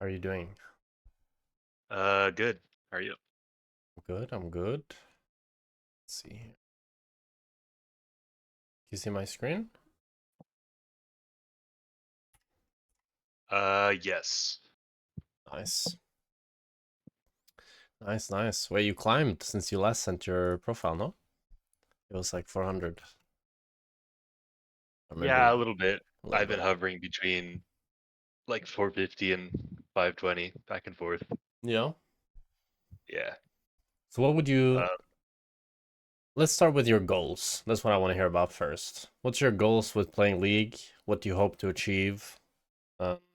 How are you doing? Good. How are you? Good, I'm good. Let's see here. You see my screen? Yes. Nice. Nice. Where you climbed since you last sent your profile, no? It was like 400. Or maybe Yeah, a little bit. a little I've been bit. hovering between like 450 and 520, back and forth. Yeah. Yeah. So what would you... Uh, Let's start with your goals. That's what I want to hear about first. What's your goals with playing League? What do you hope to achieve?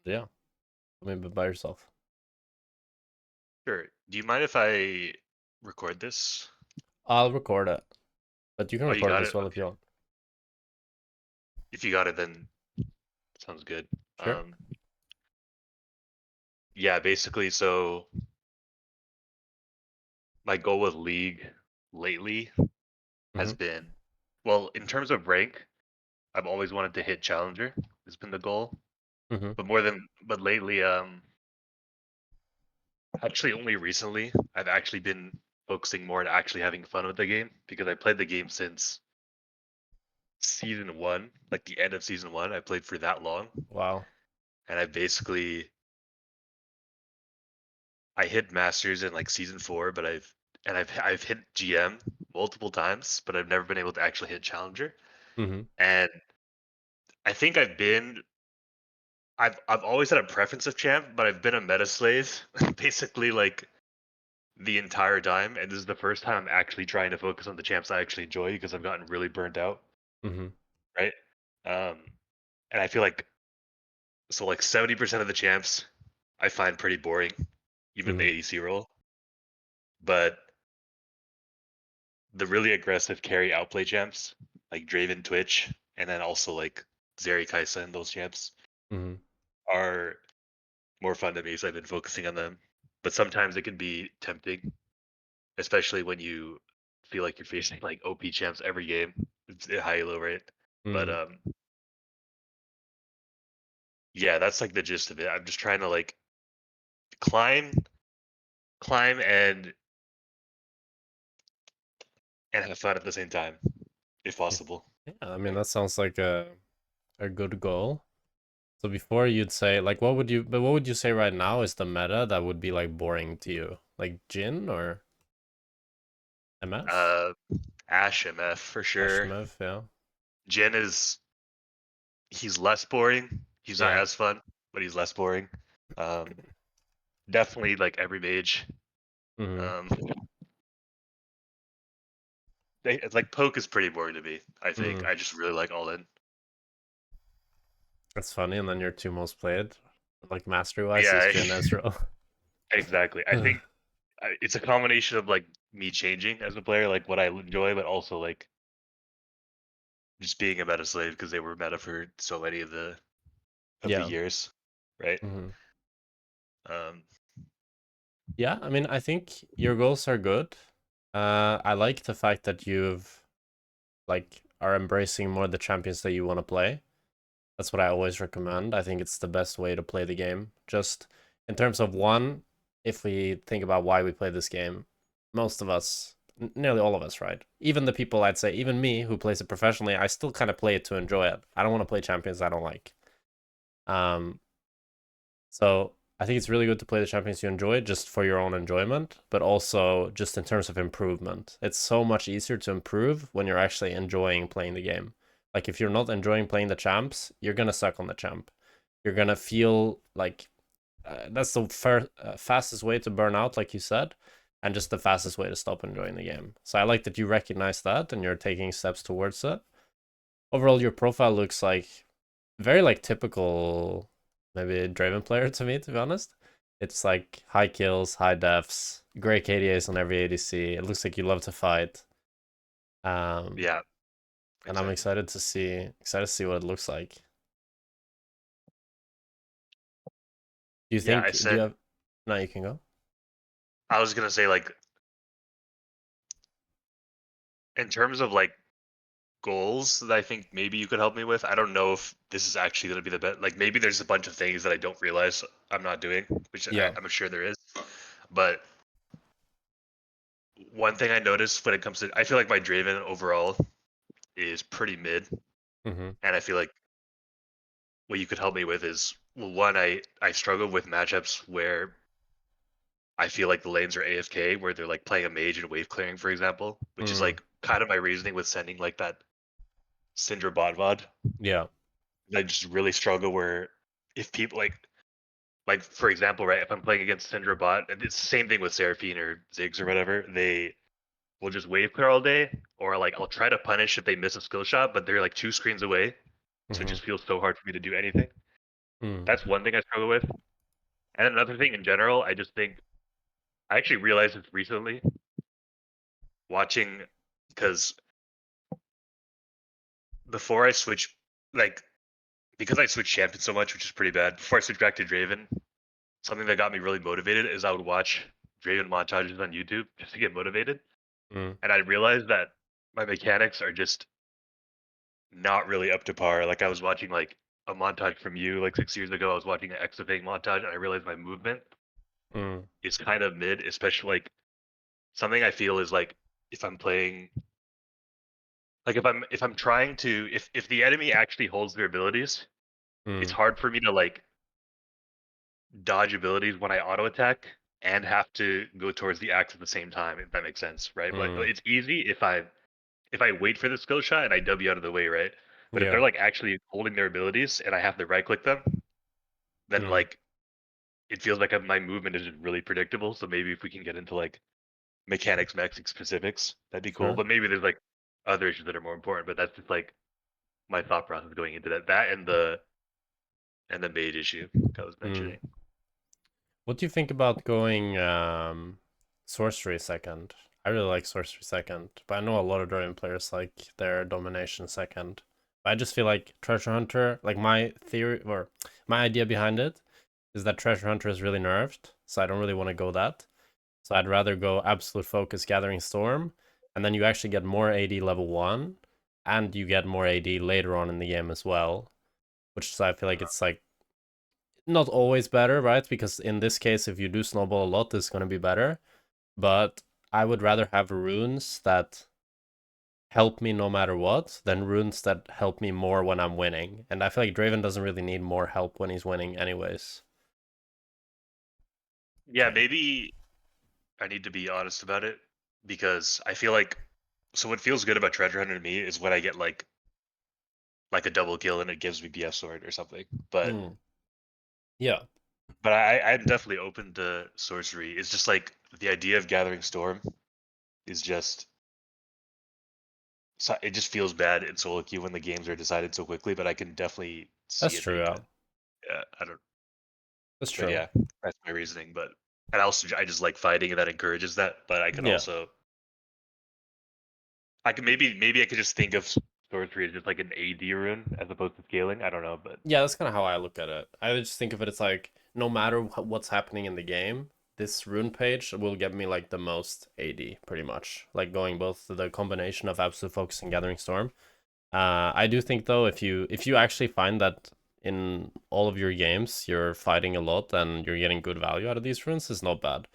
Yeah. Maybe by yourself. sure. Do you mind if I record this? I'll record it. But you can Oh, you record it got as it? well if Okay. you want. If you got it, then sounds good. Sure. Yeah, basically, so my goal with League lately has Mm-hmm. been, well, in terms of rank, I've always wanted to hit Challenger. Has been the goal. Mm-hmm. But lately, actually, only recently, I've actually been focusing more on actually having fun with the game because I played the game since season one, like the end of season one. I played for that long, Wow. and I hit masters in like season four, but I've hit GM multiple times, but I've never been able to actually hit challenger. Mm-hmm. And I think I've always had a preference of champ, but I've been a meta slave basically like the entire time, and this is the first time I'm actually trying to focus on the champs I actually enjoy because I've gotten really burnt out, Mm-hmm. right? Um, and I feel like 70% of the champs I find pretty boring, even in the Mm-hmm. ADC role. But the really aggressive carry outplay champs like Draven, Twitch, and then also like Zeri, Kaisa, and those champs Mm-hmm. are more fun to me, so I've been focusing on them. But sometimes it can be tempting, especially when you feel like you're facing like OP champs every game. It's a high low rate. But Mm-hmm. yeah, that's like the gist of it. I'm just trying to like climb, climb, and have fun at the same time, if possible. Yeah, I mean Right? that sounds like a good goal. So before you'd say like what would you say right now is the meta that would be like boring to you? Like Jin or MF? Uh, Ash MF for sure. Ashmev, yeah. Jin he's less boring. He's not Yeah. as fun, but he's less boring. Um, Definitely like every mage. Mm-hmm. Um, it's like poke is pretty boring to me. I think Mm-hmm. I just really like all in. That's funny, and then your two most played, like mastery wise, is Yeah, Jin Ezreal. exactly. I think it's a combination of like me changing as a player, like what I enjoy, but also like just being a meta slave because they were meta for so many of the Yeah. years, right? Mm-hmm. Um, Yeah, I mean I think your goals are good. I like the fact that you've like are embracing more the champions that you want to play. That's what I always recommend. I think it's the best way to play the game. Just in terms of one, if we think about why we play this game, most of us, nearly all of us, right? Even the people I'd say, even me who plays it professionally, I still kind of play it to enjoy it. I don't want to play champions I don't like. Um, so I think it's really good to play the champions you enjoy just for your own enjoyment, but also just in terms of improvement. It's so much easier to improve when you're actually enjoying playing the game. Like if you're not enjoying playing the champs, you're gonna suck on the champ. You're gonna feel like that's the fastest way to burn out, like you said, and just the fastest way to stop enjoying the game. So I like that you recognize that and you're taking steps towards it. Overall, your profile looks like very like typical, maybe a Draven player to me, to be honest. It's like high kills, high deaths, great KDAs on every ADC. It looks like you love to fight. Um, yeah, and I'm exactly. excited to see what it looks like. Do you Yeah, think? Do you have? No, you can go. I was gonna say like in terms of like goals that I think maybe you could help me with. I don't know if this is actually going to be the best. Like maybe there's a bunch of things that I don't realize I'm not doing, which Yeah. I'm sure there is. But one thing I noticed when it comes to, I feel like my Draven overall is pretty mid, Mm-hmm. and I feel like what you could help me with is, well, one, I struggle with matchups where I feel like the lanes are AFK, where they're like playing a mage and wave clearing, for example, which is Mm. like kind of my reasoning with sending like that Syndra bot VOD. Yeah. I just really struggle where if people like for example, right, if I'm playing against Syndra bot, and it's the same thing with Seraphine or Ziggs or whatever, they will just wave clear all day, or like I'll try to punish if they miss a skill shot, but they're like 2 screens away, so it Mm-hmm. just feels so hard for me to do anything. Mm. That's one thing I struggle with. And another thing in general, I just think I actually realized this recently watching, because before I switch, like because I switched champion so much, which is pretty bad. Before I switched back to Draven, something that got me really motivated is I would watch Draven montages on YouTube just to get motivated. Mm. And I realized that my mechanics are just not really up to par. Like I was watching like a montage from you like 6 years ago. I was watching an Exafang montage, and I realized my movement Mm. is kind of mid, especially like something I feel is like if I'm playing, like if I'm trying to, if the enemy actually holds their abilities, it's Mm. hard for me to like dodge abilities when I auto attack and have to go towards the axe at the same time, if that makes sense, right? But Mm. it's easy if I wait for the skill shot and I W out of the way, right? But if Yeah. they're like actually holding their abilities and I have to right click them, then Mm. like it feels like my movement isn't really predictable. So maybe if we can get into like mechanics, mechanic specifics, that'd be cool. Sure. But maybe there's like other issues that are more important. But that's just like my thought process going into that. That and the mage issue I was Mm. mentioning. What do you think about going sorcery second? I really like sorcery second, but I know a lot of Dragon players like their domination second. But I just feel like treasure hunter, like my theory or my idea behind it is that treasure hunter is really nerfed, so I don't really want to go that. So I'd rather go absolute focus gathering storm, and then you actually get more AD level 1, and you get more AD later on in the game as well, which is, I feel like it's like not always better, right? Because in this case, if you do snowball a lot, it's going to be better. But I would rather have runes that help me no matter what than runes that help me more when I'm winning. And I feel like Draven doesn't really need more help when he's winning anyways. Yeah, maybe I need to be honest about it because I feel like, so what feels good about treasure hunter to me is when I get like a double kill and it gives me BF sword or something. But Mm. Yeah. I'm definitely open to sorcery. It's just like the idea of gathering storm is just, so it just feels bad in solo queue when the games are decided so quickly. But I can definitely see That's it true, being yeah. good. Yeah, I don't. That's But true. yeah, that's my reasoning. But and also I just like fighting and that encourages that. But I can Yeah. also, I can maybe I could just think of sorcery as just like an AD rune as opposed to scaling. I don't know, but Yeah, that's kind of how I look at it. I just think of it as like no matter what's happening in the game, this rune page will get me like the most AD pretty much. Like going both to the combination of absolute focus and gathering storm. I do think though if you actually find that in all of your games you're fighting a lot and you're getting good value out of these runes, it's not bad.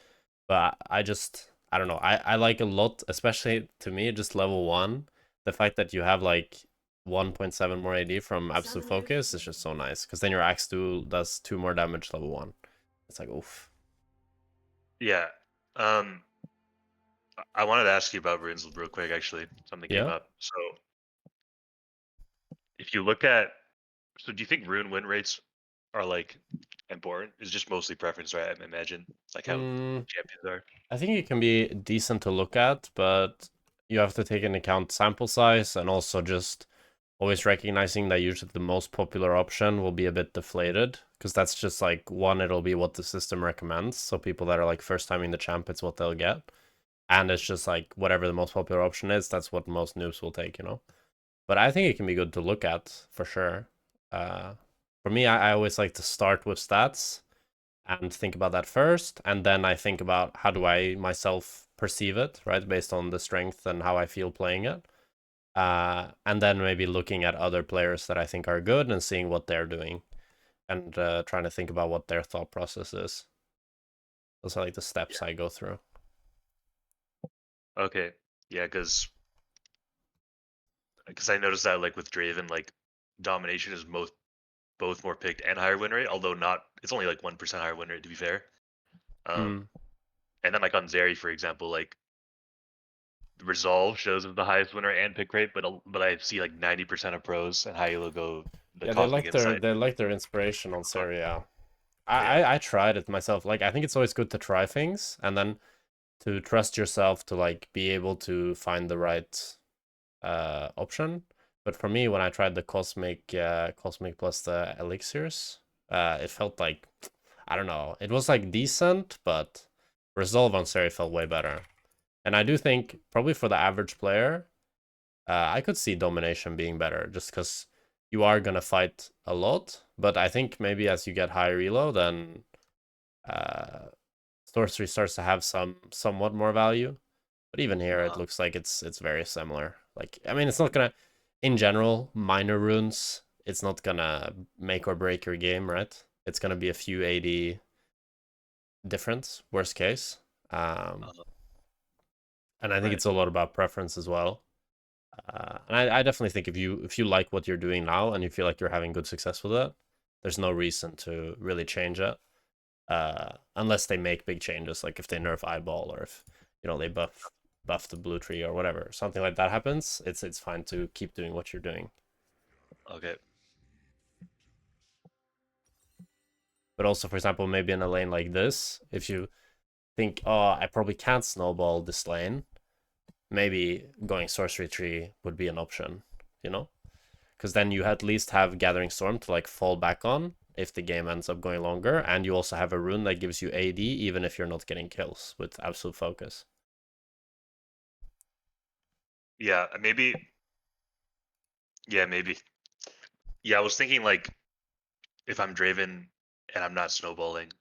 But I don't know. I like a lot, especially to me, just level 1. The fact that you have like 1.7 more AD from absolute focus is just so nice. Because then your axe does 2 more damage level 1. It's like oof. yeah. Um, I wanted to ask you about runes real quick. Actually, something came Yeah. up. So if you look at, so do you think rune win rates are like important? It's just mostly preference, right? I imagine like how Mm, champions are. I think it can be decent to look at, but you have to take into account sample size and also just always recognizing that usually the most popular option will be a bit deflated because that's just like one, it'll be what the system recommends. So people that are like first time in the champ, it's what they'll get. And it's just like whatever the most popular option is, that's what most noobs will take, you know? But I think it can be good to look at for sure. Uh, for me, I always like to start with stats and think about that first. And then I think about how do I myself perceive it, right? Based on the strength and how I feel playing it. And then maybe looking at other players that I think are good and seeing what they're doing, and trying to think about what their thought process is. Those are like the steps I go through. Okay. Yeah, because I noticed that like with Draven, like domination is both more picked and higher win rate, although not. It's only like 1% higher win rate to be fair. Mm. And then like on Zeri, for example, like Resolve shows as the highest winner and pick rate, but I see like 90% of pros and high elo go the Yeah, Cosmic Insight. they like their inspiration on Fun. Serie. Yeah. I tried it myself. Like I think it's always good to try things and then to trust yourself to like be able to find the right option. But for me, when I tried the Cosmic plus the elixirs, it felt like, I don't know, it was like decent, but Resolve on Seri felt way better. And I do think probably for the average player, I could see domination being better just because you are gonna fight a lot. But I think maybe as you get higher elo, then sorcery starts to have somewhat more value. But even here, it looks like it's very similar. Like, I mean, it's not gonna, in general, minor runes, it's not gonna make or break your game, right? It's gonna be a few 80 difference, worst case. Uh, And I think right. it's a lot about preference as well. And I definitely think if you like what you're doing now and you feel like you're having good success with it, there's no reason to really change it. Unless they make big changes, like if they nerf eyeball or if they buff the blue tree or whatever, something like that happens. It's fine to keep doing what you're doing. Okay. But also, for example, maybe in a lane like this, if you think, oh, I probably can't snowball this lane, maybe going sorcery tree would be an option, you know? Because then you at least have Gathering Storm to like fall back on if the game ends up going longer, and you also have a rune that gives you AD even if you're not getting kills with absolute focus. Yeah, maybe. Yeah, maybe. Yeah, I was thinking like if I'm Draven and I'm not snowballing,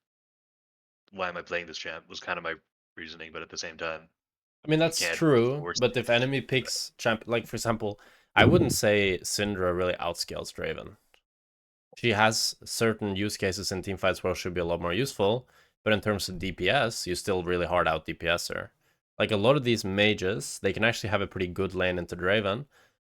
why am I playing this champ? Was kind of my reasoning, but at the same time, I mean, you that's can't true, force. but if enemy picks champ, like for example, I wouldn't say Syndra really outscales Draven. She has certain use cases in team fights where she'll be a lot more useful, but in terms of DPS, you still really hard out DPS her. Like a lot of these mages, they can actually have a pretty good lane into Draven,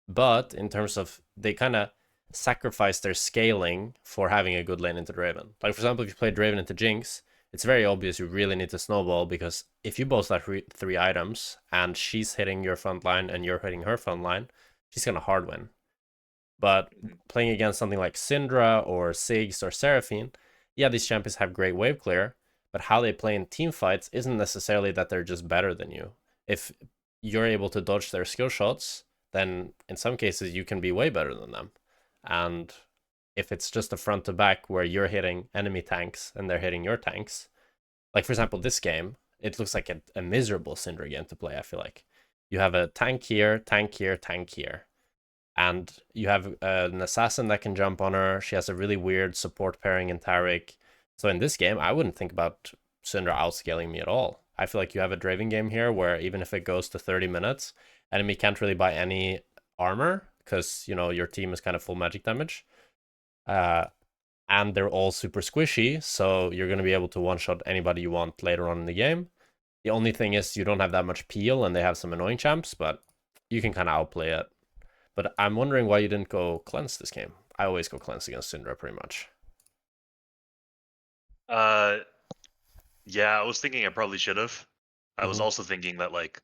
but in terms of they kind of sacrifice their scaling for having a good lane into Draven. Like for example, if you play Draven into Jinx, it's very obvious you really need to snowball because if you both have three items and she's hitting your front line and you're hitting her front line, she's gonna hard win. But playing against something like Syndra or Ziggs or Seraphine, yeah, these champions have great wave clear, but how they play in team fights isn't necessarily that they're just better than you. If you're able to dodge their skill shots, then in some cases you can be way better than them. And if it's just a front to back where you're hitting enemy tanks and they're hitting your tanks, like for example, this game, it looks like a miserable Syndra game to play, I feel like. You have a tank here, tank here, tank here. And you have an assassin that can jump on her. She has a really weird support pairing in Taric. So in this game, I wouldn't think about Syndra outscaling me at all. I feel like you have a Draven game here where even if it goes to 30 minutes, enemy can't really buy any armor because, your team is kind of full magic damage. And they're all super squishy, so you're going to be able to one-shot anybody you want later on in the game. The only thing is you don't have that much peel and they have some annoying champs, but you can kind of outplay it. But I'm wondering why you didn't go cleanse this game. I always go cleanse against Syndra pretty much. Uh, yeah, I was thinking I probably should have. I was Mm-hmm. also thinking that like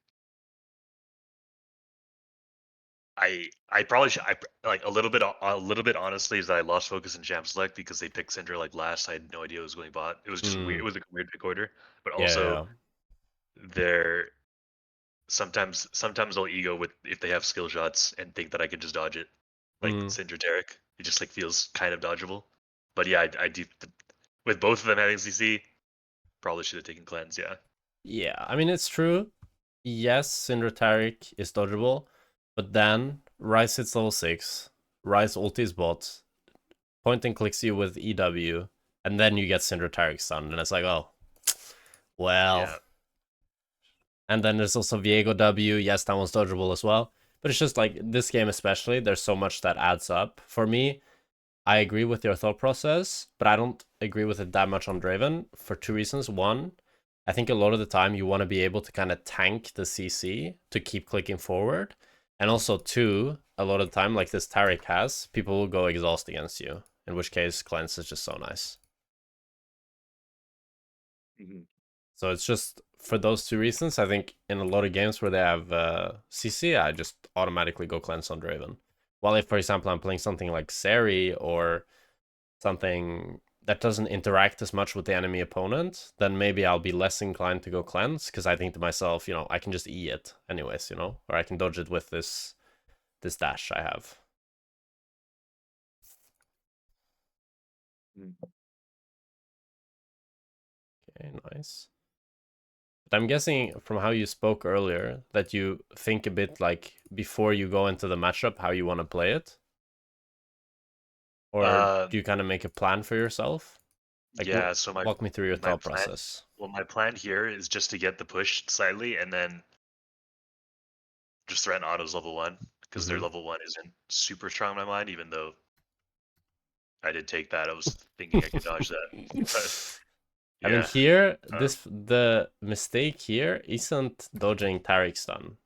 I probably should I like a little bit honestly is that I lost focus in champ select because they picked Syndra like last. I had no idea it was going bot. It was just weird. It Mm. was a weird pick order, but Yeah, also yeah. they're sometimes I'll ego with if they have skill shots and think that I can just dodge it, like Mm. Syndra Taric. It just like feels kind of dodgeable. But yeah, I do with both of them having CC, probably should have taken cleanse. Yeah. Yeah, I mean, it's true. Yes, Syndra Taric is dodgeable, but then Ryze hits level 6, Ryze ultis bot, point and clicks you with EW, and then you get Syndra Taric stunned, and it's like, oh, well. Yeah. And then there's also Viego W. Yes, that one's dodgeable as well. But it's just like this game especially, there's so much that adds up. For me, I agree with your thought process, but I don't agree with it that much on Draven for two reasons. One, I think a lot of the time you want to be able to kind of tank the CC to keep clicking forward. And also two, a lot of the time, like this Taric has, people will go exhaust against you, in which case cleanse is just so nice. So it's just for those two reasons, I think in a lot of games where they have CC, I just automatically go cleanse on Draven. While if, for example, I'm playing something like Seri or something that doesn't interact as much with the enemy opponent, then maybe I'll be less inclined to go cleanse, because I think to myself, you know, I can just E it anyways, you know, or I can dodge it with this dash I have. Okay, nice. But I'm guessing from how you spoke earlier that you think a bit like before you go into the matchup how you want to play it, or do you kind of make a plan for yourself? Like, Yeah, so walk me through your my thought plan process. well, my plan here is just to get the push slightly and then just threaten autos level 1, because their Mm-hmm. level 1 isn't super strong in my mind, even though I did take that. I was thinking I could dodge that. But I mean, yeah. here, Um, the mistake here isn't dodging Taric's stun.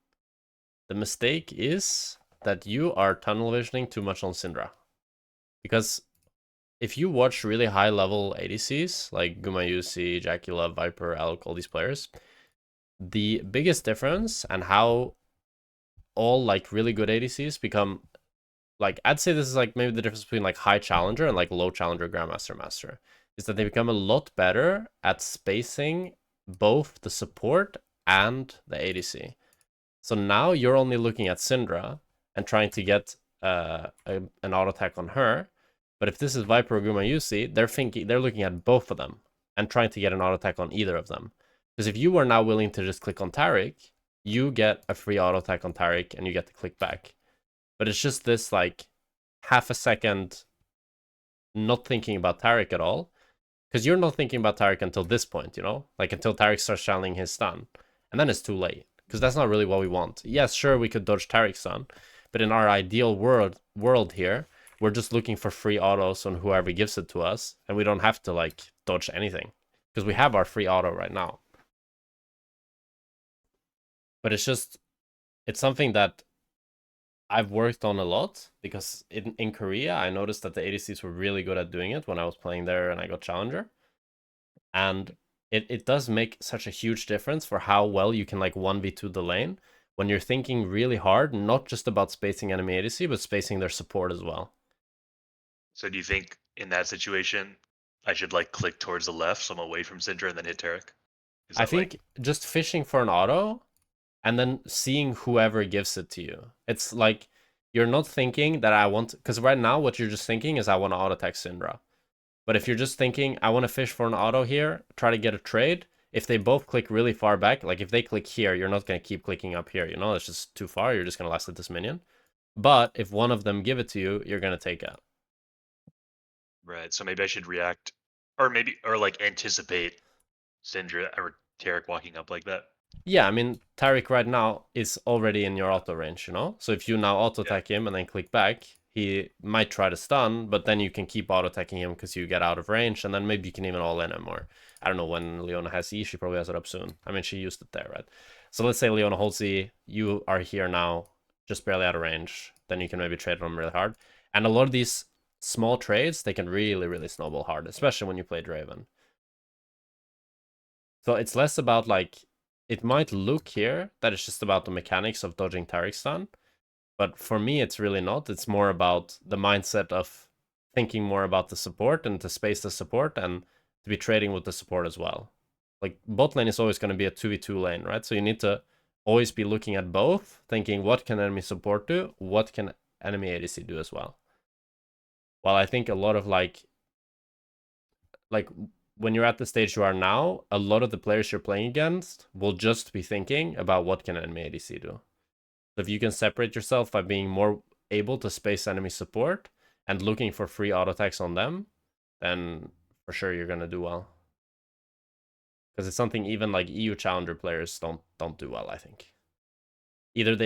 The mistake is that you are tunnel visioning too much on Syndra. Because if you watch really high level ADCs, like Gumayusi, Jackula, Viper, Alok, all these players, the biggest difference and how all like really good ADCs become, like, I'd say this is like maybe the difference between like high challenger and like low challenger Grandmaster Master, is that they become a lot better at spacing both the support and the ADC. So now you're only looking at Syndra and trying to get an auto attack on her. But if this is Viper or Gumayusi, they're looking at both of them and trying to get an auto attack on either of them. Because if you are now willing to just click on Taric, you get a free auto attack on Taric and you get to click back. But it's just this like half a second not thinking about Taric at all. Because you're not thinking about Taric until this point, you know? Like until Taric starts channeling his stun. And then it's too late. Because that's not really what we want. Yes, sure, we could dodge Taric's stun. But in our ideal world here, we're just looking for free autos on whoever gives it to us. And we don't have to like dodge anything. Because we have our free auto right now. But it's something that I've worked on a lot, because in Korea, I noticed that the ADCs were really good at doing it when I was playing there and I got Challenger. And it does make such a huge difference for how well you can like 1v2 the lane when you're thinking really hard, not just about spacing enemy ADC, but spacing their support as well. so do you think in that situation I should like click towards the left so I'm away from Syndra and then hit Taric? Is I that like think just fishing for an auto and then seeing whoever gives it to you. It's like you're not thinking that I want, because right now what you're just thinking is I want to auto attack Syndra. But if you're just thinking, I want to fish for an auto here, try to get a trade, if they both click really far back, like if they click here, you're not going to keep clicking up here, you know, it's just too far, you're just going to last at this minion. But if one of them give it to you, you're going to take it. right? So maybe I should react, or maybe like anticipate Syndra or Taric walking up like that. Yeah, I mean, Taric right now is already in your auto range, you know? So if you now auto attack him and then click back, he might try to stun, but then you can keep auto attacking him because you get out of range, and then maybe you can even all in him. Or I don't know when Leona has E, she probably has it up soon. I mean, she used it there, right? So let's say Leona holds E, you are here now, just barely out of range. Then you can maybe trade on him really hard. And a lot of these small trades, they can really, really snowball hard, especially when you play Draven. So it's less about like, it might look here that it's just about the mechanics of dodging Taric stun, but for me it's really not. It's more about the mindset of thinking more about the support and to space the support and to be trading with the support as well. Like bot lane is always going to be a 2v2 lane, right? So you need to always be looking at both, thinking what can enemy support do, what can enemy ADC do as well. While I think a lot of like when you're at the stage you are now, a lot of the players you're playing against will just be thinking about what can enemy ADC do. So if you can separate yourself by being more able to space enemy support and looking for free auto attacks on them, then for sure you're gonna do well. Because it's something even like EU challenger players don't do well, I think. either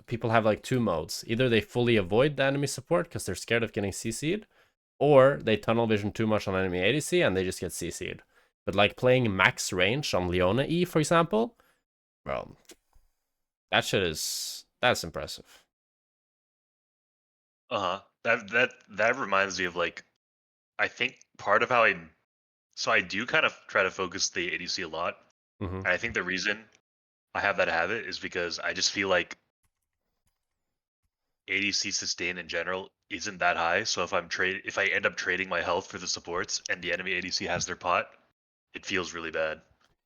people have like two modes. Either they fully avoid the enemy support because they're scared of getting CC'd, or they tunnel vision too much on enemy ADC and they just get CC'd. But like playing max range on Leona E, for example, well, that's impressive. That reminds me of like, I think part of how I do kind of try to focus the ADC a lot, Mm-hmm. and I think the reason I have that habit is because I just feel like ADC sustain in general isn't that high. So if I end up trading my health for the supports and the enemy ADC has their pot, it feels really bad.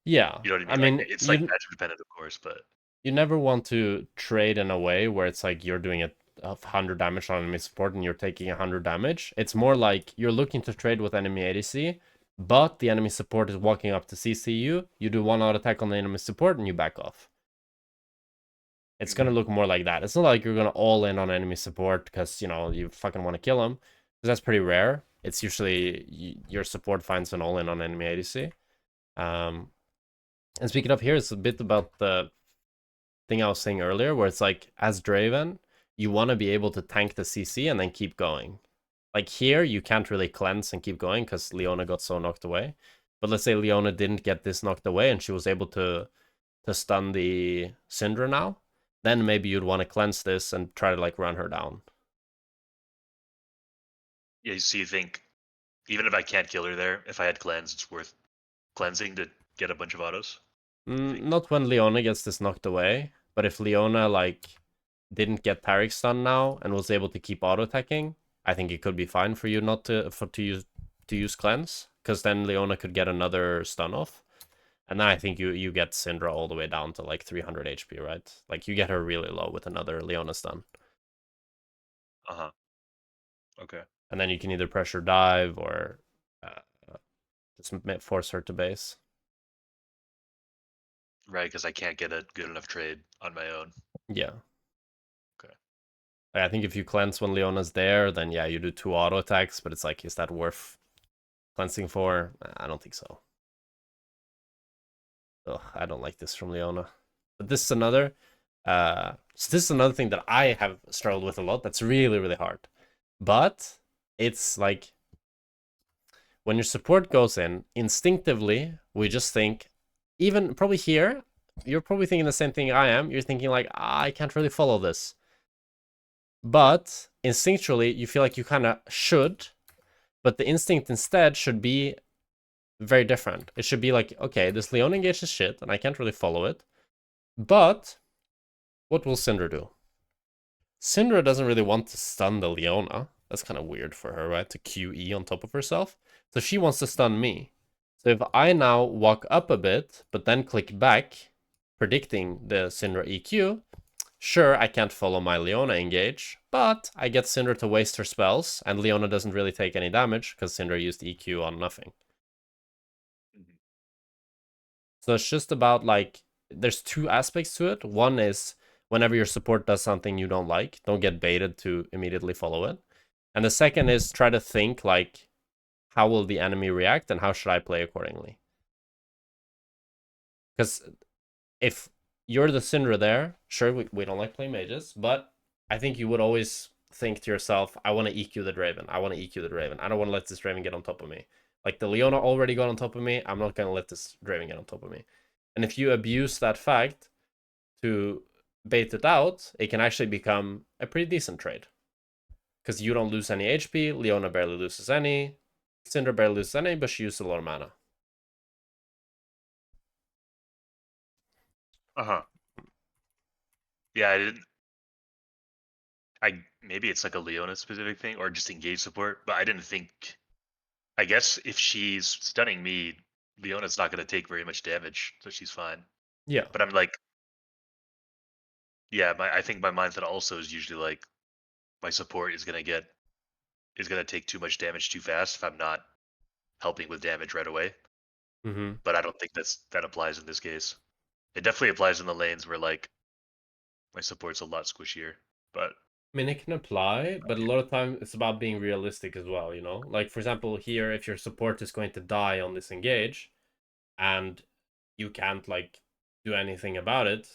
Yeah, You know what I I mean? Like mean, it's like matchup dependent, of course, but you never want to trade in a way where it's like you're doing a 100 damage on enemy support and you're taking 100 damage. It's more like you're looking to trade with enemy ADC, but the enemy support is walking up to CC you. You do one out attack on the enemy support and you back off. It's gonna look more like that. It's not like you're gonna all in on enemy support because you fucking want to kill him, because that's pretty rare. It's usually your support finds an all in on enemy ADC. And speaking of here, it's a bit about the thing I was saying earlier, where it's like, as Draven, you want to be able to tank the CC and then keep going. Like here, you can't really cleanse and keep going because Leona got so knocked away. But let's say Leona didn't get this knocked away and she was able to stun the Syndra now, then maybe you'd want to cleanse this and try to like run her down. yeah. So you think even if I can't kill her there, if I had cleanse, it's worth cleansing to get a bunch of autos? I think. Not when Leona gets this knocked away, but if Leona like didn't get Taric stun now and was able to keep auto attacking, I think it could be fine for you not to use cleanse, because then Leona could get another stun off, and then I think you get Syndra all the way down to like 300 HP, right? Like you get her really low with another Leona stun, Okay. and then you can either pressure dive or just force her to base. Right, because I can't get a good enough trade on my own. Yeah. Okay. I think if you cleanse when Leona's there, then yeah, you do 2 auto attacks, but it's like, is that worth cleansing for? I don't think so. Ugh, I don't like this from Leona. But this is another thing that I have struggled with a lot. That's really, really hard. But it's like, when your support goes in, instinctively, we just think, even probably here, you're probably thinking the same thing I am. You're thinking like, I can't really follow this. But instinctually, you feel like you kind of should, but the instinct instead should be very different. It should be like, okay, this Leona engage is shit, and I can't really follow it. But what will Syndra do? Syndra doesn't really want to stun the Leona. That's kind of weird for her, right? To QE on top of herself. So she wants to stun me. So if I now walk up a bit, but then click back, predicting the Syndra EQ, sure, I can't follow my Leona engage, but I get Syndra to waste her spells, and Leona doesn't really take any damage because Syndra used EQ on nothing. So it's just about like, there's two aspects to it. One is whenever your support does something you don't like, don't get baited to immediately follow it. And the second is try to think like, how will the enemy react and how should I play accordingly? Because if you're the Syndra there, sure, we don't like playing mages, but I think you would always think to yourself, I want to EQ the Draven. I want to EQ the Draven. I don't want to let this Draven get on top of me. Like the Leona already got on top of me. I'm not going to let this Draven get on top of me. And if you abuse that fact to bait it out, it can actually become a pretty decent trade. Because you don't lose any HP, Leona barely loses any, Syndra barely loses any, but she used a lot of mana. Yeah, I didn't. Maybe it's like a Leona specific thing or just engage support, but I didn't think. I guess if she's stunning me, Leona's not going to take very much damage, so she's fine. Yeah. But I'm like, yeah, I think my mindset also is usually like, my support is going to take too much damage too fast if I'm not helping with damage right away. Mm-hmm. But I don't think that applies in this case. It definitely applies in the lanes where like my support's a lot squishier. But I mean, it can apply, but a lot of time it's about being realistic as well, you know? Like, for example, here, if your support is going to die on this engage, and you can't, like, do anything about it,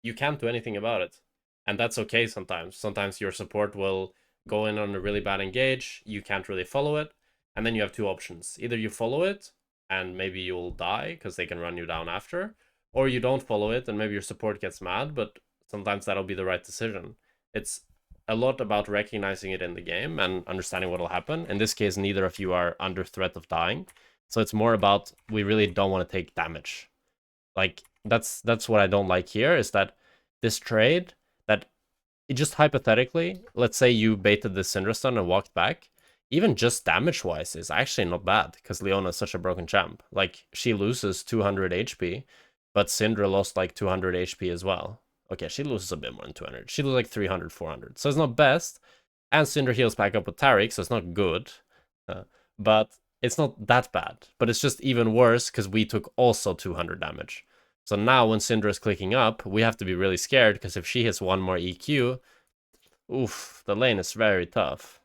you can't do anything about it. And that's okay sometimes. Sometimes your support will go in on a really bad engage, you can't really follow it, and then you have two options. Either you follow it, and maybe you'll die, because they can run you down after, or you don't follow it, and maybe your support gets mad, but sometimes that'll be the right decision. It's a lot about recognizing it in the game and understanding what will happen. In this case, neither of you are under threat of dying. So it's more about, we really don't want to take damage. Like, that's what I don't like here, is that this trade, that it just hypothetically, let's say you baited the Syndra stun and walked back, even just damage-wise is actually not bad, because Leona is such a broken champ. Like, she loses 200 HP, but Syndra lost like 200 HP as well. Okay, she loses a bit more than 200. She loses like 300, 400. So it's not best, and Syndra heals back up with Taric, so it's not good. But it's not that bad. But it's just even worse, because we took also 200 damage. So now when Syndra is clicking up, we have to be really scared, because if she hits one more EQ, oof, the lane is very tough.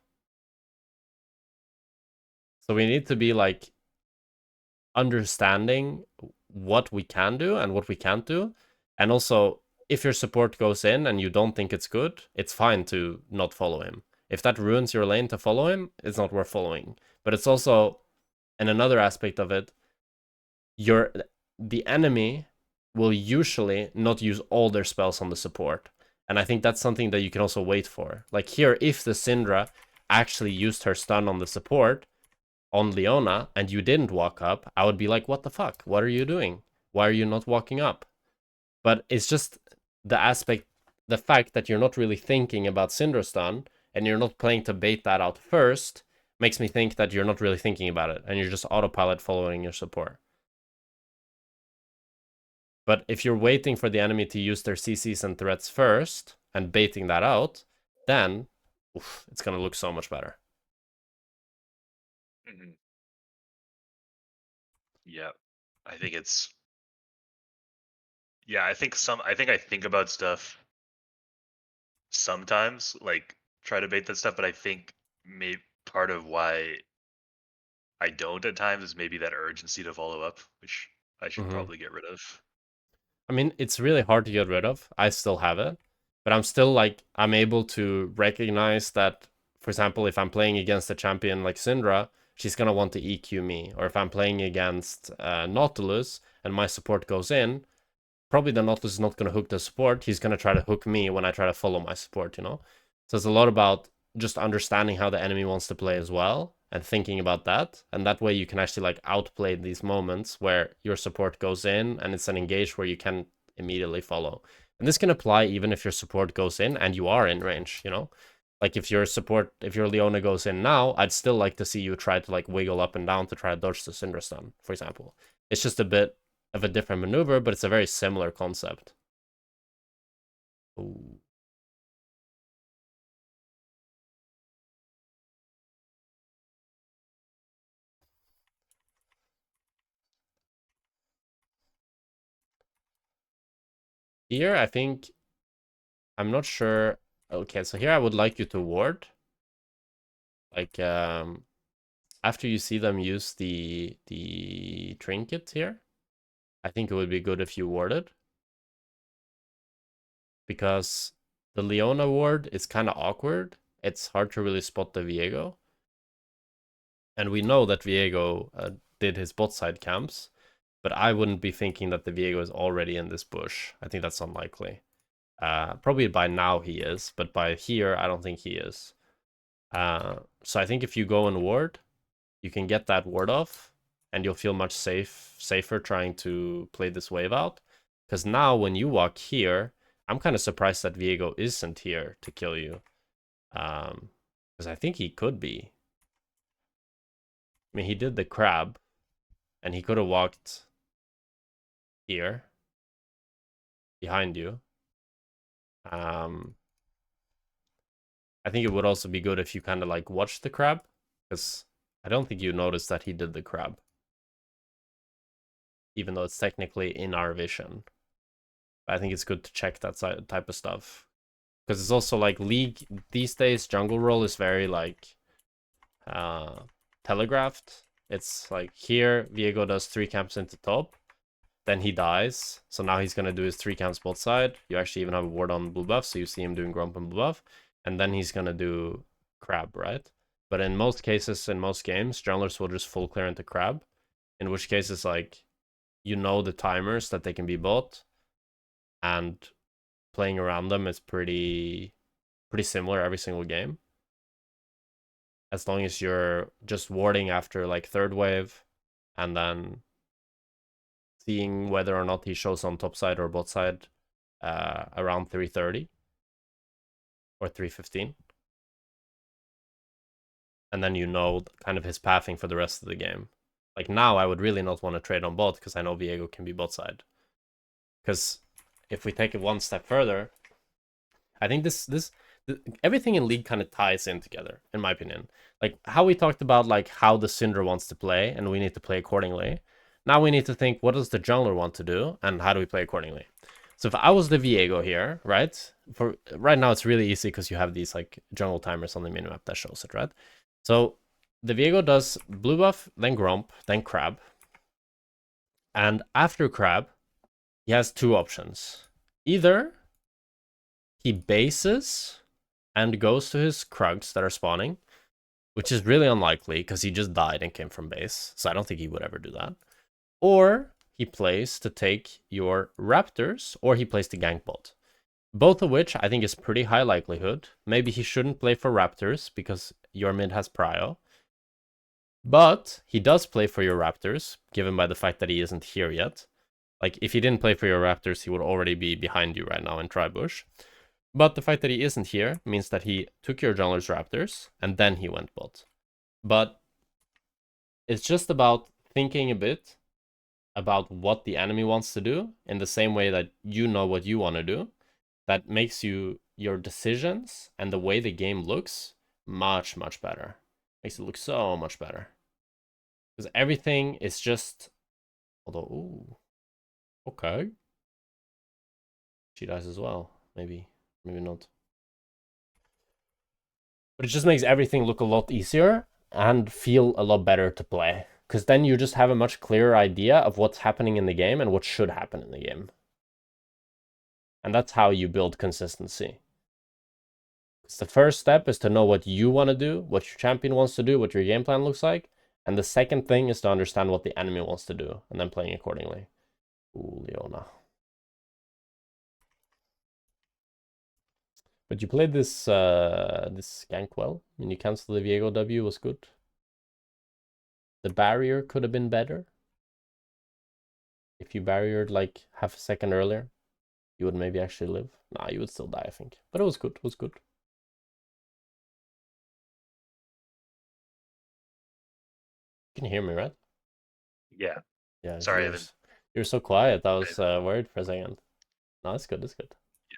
So we need to be like understanding what we can do and what we can't do. And also, if your support goes in and you don't think it's good, it's fine to not follow him. If that ruins your lane to follow him, it's not worth following. But it's also, and another aspect of it, the enemy will usually not use all their spells on the support. And I think that's something that you can also wait for. Like here, if the Syndra actually used her stun on the support, on Leona, and you didn't walk up, I would be like, what the fuck? What are you doing? Why are you not walking up? But it's just the fact that you're not really thinking about Syndra stun, and you're not playing to bait that out first, makes me think that you're not really thinking about it, and you're just autopilot following your support. But if you're waiting for the enemy to use their CCs and threats first, and baiting that out, then it's gonna look so much better. Mm-hmm. Yeah, I think it's. Yeah, I think I think about stuff sometimes, like try to bait that stuff, but I think maybe part of why I don't at times is maybe that urgency to follow up, which I should probably get rid of. I mean, it's really hard to get rid of. I still have it. But I'm still like, I'm able to recognize that, for example, if I'm playing against a champion like Syndra, she's going to want to EQ me. Or if I'm playing against Nautilus and my support goes in, probably the Nautilus is not going to hook the support. He's going to try to hook me when I try to follow my support, you know? So it's a lot about just understanding how the enemy wants to play as well and thinking about that. And that way you can actually like outplay these moments where your support goes in and it's an engage where you can immediately follow. And this can apply even if your support goes in and you are in range, you know? Like if your Leona goes in now, I'd still like to see you try to like wiggle up and down to try to dodge the Syndra stun, for example. It's just a bit of a different maneuver, but it's a very similar concept. Ooh. Here, I think, I'm not sure. Okay, so here I would like you to ward. Like, after you see them use the trinket here, I think it would be good if you warded. Because the Leona ward is kind of awkward. It's hard to really spot the Viego. And we know that Viego did his bot side camps, but I wouldn't be thinking that the Viego is already in this bush. I think that's unlikely. Probably by now he is, but by here, I don't think he is. So I think if you go and ward, you can get that ward off, and you'll feel much safer trying to play this wave out. Because now when you walk here, I'm kind of surprised that Viego isn't here to kill you. Because I think he could be. I mean, he did the crab, and he could have walked here, behind you. I think it would also be good if you kind of like watch the crab, because I don't think you noticed that he did the crab, even though it's technically in our vision. I think it's good to check that type of stuff, because it's also like League these days, jungle role is very like telegraphed. It's like here Viego does 3 camps into top, Then he dies. So now he's going to do his 3 counts both side. You actually even have a ward on blue buff, so you see him doing Grump and blue buff. And then he's going to do Crab, right? But in most cases, in most games, junglers will just full clear into Crab. In which case it's like, you know the timers that they can be bought. And playing around them is pretty similar every single game. As long as you're just warding after like 3rd wave. And then seeing whether or not he shows on top side or bot side around 3:30 or 3:15. And then you know kind of his pathing for the rest of the game. Like now, I would really not want to trade on bot because I know Viego can be bot side. Because if we take it one step further, I think everything in League kind of ties in together, in my opinion. Like how we talked about like how the Syndra wants to play, and we need to play accordingly. Now we need to think, what does the jungler want to do, and how do we play accordingly? So if I was the Viego here, right? For right now, it's really easy because you have these like jungle timers on the minimap that shows it, right? So the Viego does blue buff, then Grump, then Crab. And after Crab, he has 2 options. Either he bases and goes to his Krugs that are spawning, which is really unlikely because he just died and came from base. So I don't think he would ever do that. Or he plays to take your Raptors, or he plays to gank bot. Both of which I think is pretty high likelihood. Maybe he shouldn't play for Raptors because your mid has prio. But he does play for your Raptors, given by the fact that he isn't here yet. Like, if he didn't play for your Raptors, he would already be behind you right now in Tribush. But the fact that he isn't here means that he took your jungler's Raptors, and then he went bot. But it's just about thinking a bit about what the enemy wants to do in the same way that you know what you want to do. That makes your decisions and the way the game looks much, much better. Makes it look so much better. Because everything is just... Although, ooh. Okay. She dies as well. Maybe not. But it just makes everything look a lot easier and feel a lot better to play. Because then you just have a much clearer idea of what's happening in the game and what should happen in the game. And that's how you build consistency. Because the first step is to know what you want to do, what your champion wants to do, what your game plan looks like. And the second thing is to understand what the enemy wants to do, and then playing accordingly. Ooh, Leona. But you played this gank well. I mean, you canceled the Viego W, was good. The barrier could have been better. If you barriered like half a second earlier, you would maybe actually live. Nah, you would still die, I think. But it was good, it was good. You can hear me, right? Yeah. Yeah. Sorry, you're so quiet. I was worried for a second. No, it's good, it's good. Yeah.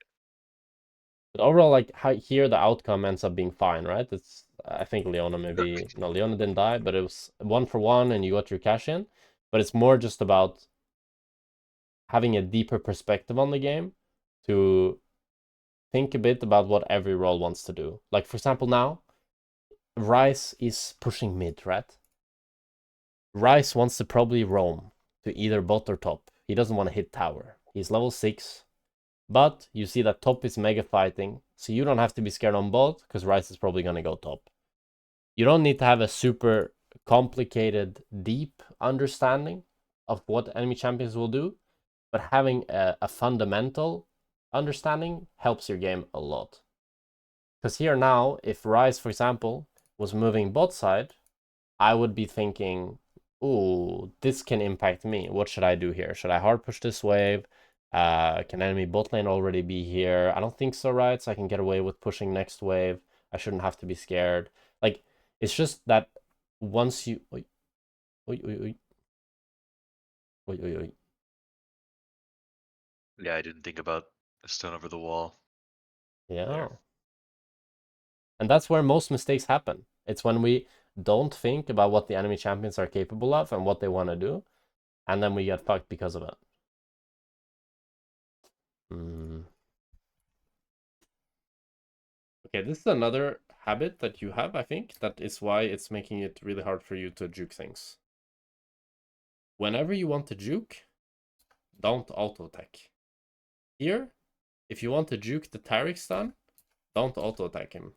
But overall, like here the outcome ends up being fine, right? It's I think Leona maybe no, Leona didn't die, but it was 1 for 1 and you got your cash in. But it's more just about having a deeper perspective on the game to think a bit about what every role wants to do. Like for example now, Rice is pushing mid, right? Rice wants to probably roam to either bot or top. He doesn't want to hit tower. He's level 6. But you see that top is mega fighting, so you don't have to be scared on bot, because Rice is probably going to go top. You don't need to have a super complicated, deep understanding of what enemy champions will do, but having a fundamental understanding helps your game a lot. Because here now, if Rice, for example, was moving bot side, I would be thinking, ooh, this can impact me. What should I do here? Should I hard push this wave? Can enemy bot lane already be here? I don't think so, right? So I can get away with pushing next wave. I shouldn't have to be scared. Like, it's just that once you... Oy, oy, oy, oy. Oy, oy, oy. Yeah, I didn't think about a stone over the wall. Yeah. There. And that's where most mistakes happen. It's when we don't think about what the enemy champions are capable of and what they want to do, and then we get fucked because of it. Okay, this is another habit that you have, I think, that is why it's making it really hard for you to juke things. Whenever you want to juke, don't auto-attack. Here, if you want to juke the Taric stun, don't auto-attack him.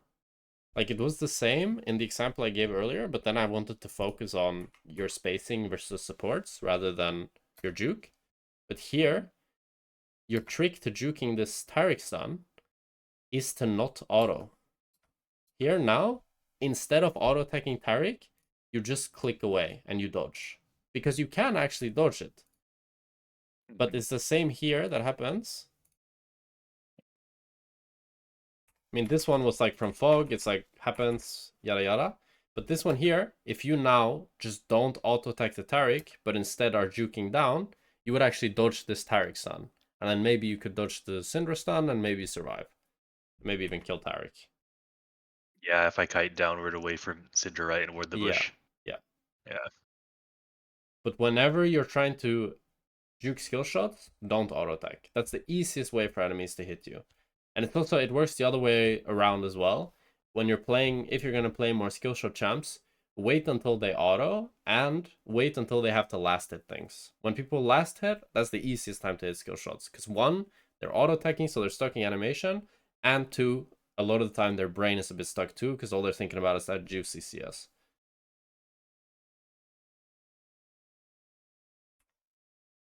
Like, it was the same in the example I gave earlier, but then I wanted to focus on your spacing versus supports rather than your juke. But here, your trick to juking this Taric stun is to not auto. Here now, instead of auto-attacking Taric, you just click away and you dodge. Because you can actually dodge it. But it's the same here that happens. I mean, this one was like from fog, it's like happens, yada yada. But this one here, if you now just don't auto-attack the Taric, but instead are juking down, you would actually dodge this Taric stun. And then maybe you could dodge the Syndra stun and maybe survive. Maybe even kill Taric. Yeah, if I kite downward away from Cinder right and ward the bush. Yeah. Yeah. But whenever you're trying to juke skill shots, don't auto attack. That's the easiest way for enemies to hit you. And it's also, it works the other way around as well. When you're playing, if you're going to play more skill shot champs, wait until they auto and wait until they have to last hit things. When people last hit, that's the easiest time to hit skill shots. Because one, they're auto attacking, so they're stuck in animation. And two, a lot of the time their brain is a bit stuck too, because all they're thinking about is that juicy CS.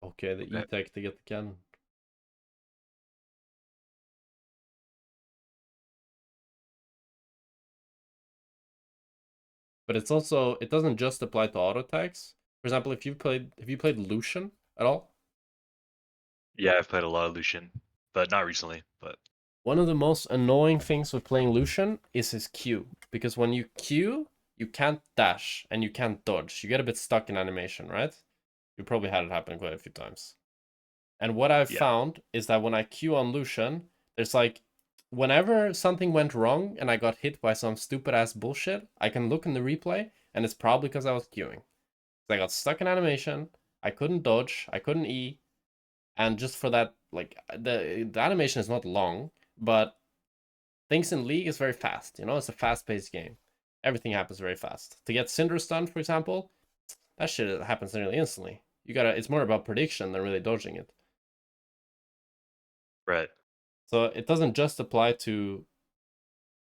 Okay, the E-Tech to get the cannon. But it's also, it doesn't just apply to auto attacks. For example, if you played, have you played Lucian at all? Yeah, I've played a lot of Lucian, but not recently. But One of the most annoying things with playing Lucian is his Q. Because when you Q, you can't dash and you can't dodge. You get a bit stuck in animation, right? You probably had it happen quite a few times. And what I've found is that when I Q on Lucian, there's like, whenever something went wrong and I got hit by some stupid ass bullshit, I can look in the replay and it's probably because I was queuing. I got stuck in animation, I couldn't dodge, I couldn't E, and just for that, like, the animation is not long, but things in League is very fast, you know, it's a fast-paced game. Everything happens very fast. To get Cinder stunned, for example, that shit happens nearly instantly. It's more about prediction than really dodging it. right. So it doesn't just apply to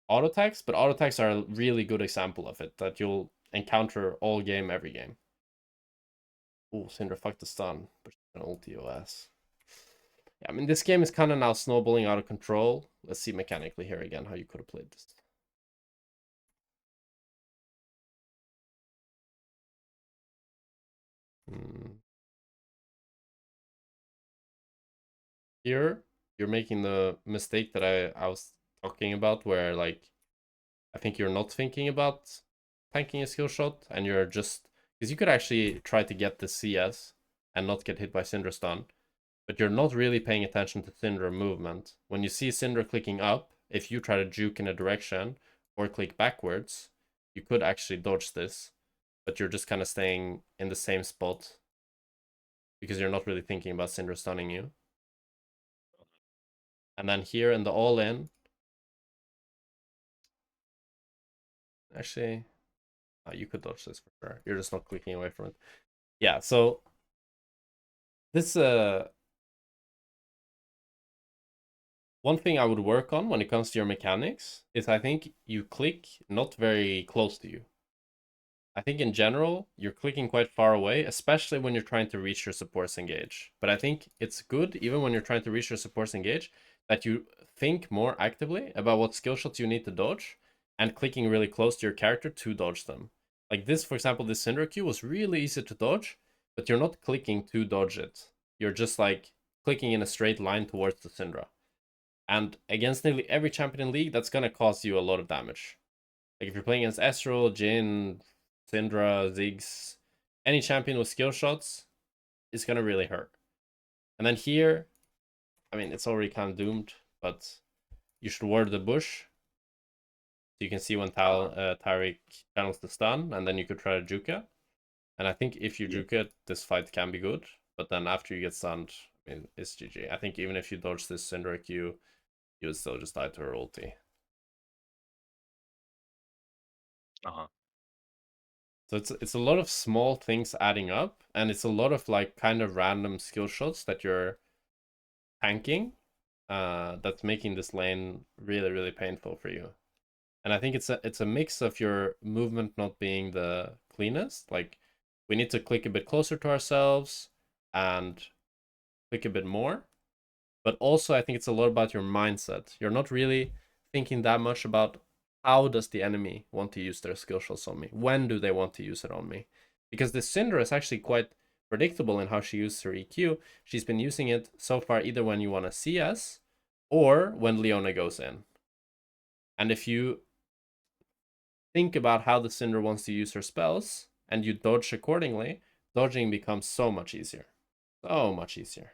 auto attacks, but auto attacks are a really good example of it that you'll encounter all game, every game. Ooh, Cinder, fuck the stun, but an ulti your ass. Yeah, I mean, this game is kind of now snowballing out of control. Let's see mechanically here again how you could have played this. Here, you're making the mistake that I was talking about, where, like, I think you're not thinking about tanking a skill shot, and you're just... Because you could actually try to get the CS and not get hit by Syndra stun, but you're not really paying attention to Syndra movement. When you see Syndra clicking up, if you try to juke in a direction or click backwards, you could actually dodge this, but you're just kind of staying in the same spot because you're not really thinking about Syndra stunning you. And then here in the all-in, actually, you could dodge this for sure. You're just not clicking away from it. Yeah, so this one thing I would work on when it comes to your mechanics is I think you click not very close to you. I think in general, you're clicking quite far away, especially when you're trying to reach your supports engage. But I think it's good, even when you're trying to reach your supports engage, that you think more actively about what skill shots you need to dodge and clicking really close to your character to dodge them. Like this, for example, this Syndra Q was really easy to dodge, but you're not clicking to dodge it. You're just like clicking in a straight line towards the Syndra. And against nearly every champion in League, that's going to cause you a lot of damage. Like if you're playing against Ezreal, Jhin, Syndra, Ziggs, any champion with skill shots is going to really hurt. And then here, I mean, it's already kind of doomed, but you should ward the bush. So you can see when Taric channels the stun, and then you could try to juke it. And I think if you juke it, this fight can be good. But then after you get stunned, I mean, it's GG. I think even if you dodge this Syndra Q, you would still just die to her ulti. So it's a lot of small things adding up, and it's a lot of like kind of random skill shots that you're tanking, that's making this lane really, really painful for you. And I think it's a mix of your movement not being the cleanest. Like we need to click a bit closer to ourselves and click a bit more. But also I think it's a lot about your mindset. You're not really thinking that much about how does the enemy want to use their skill shots on me? When do they want to use it on me? Because the Syndra is actually quite predictable in how she uses her EQ. She's been using it so far either when you want to CS or when Leona goes in. And if you think about how the Syndra wants to use her spells and you dodge accordingly, dodging becomes so much easier. So much easier.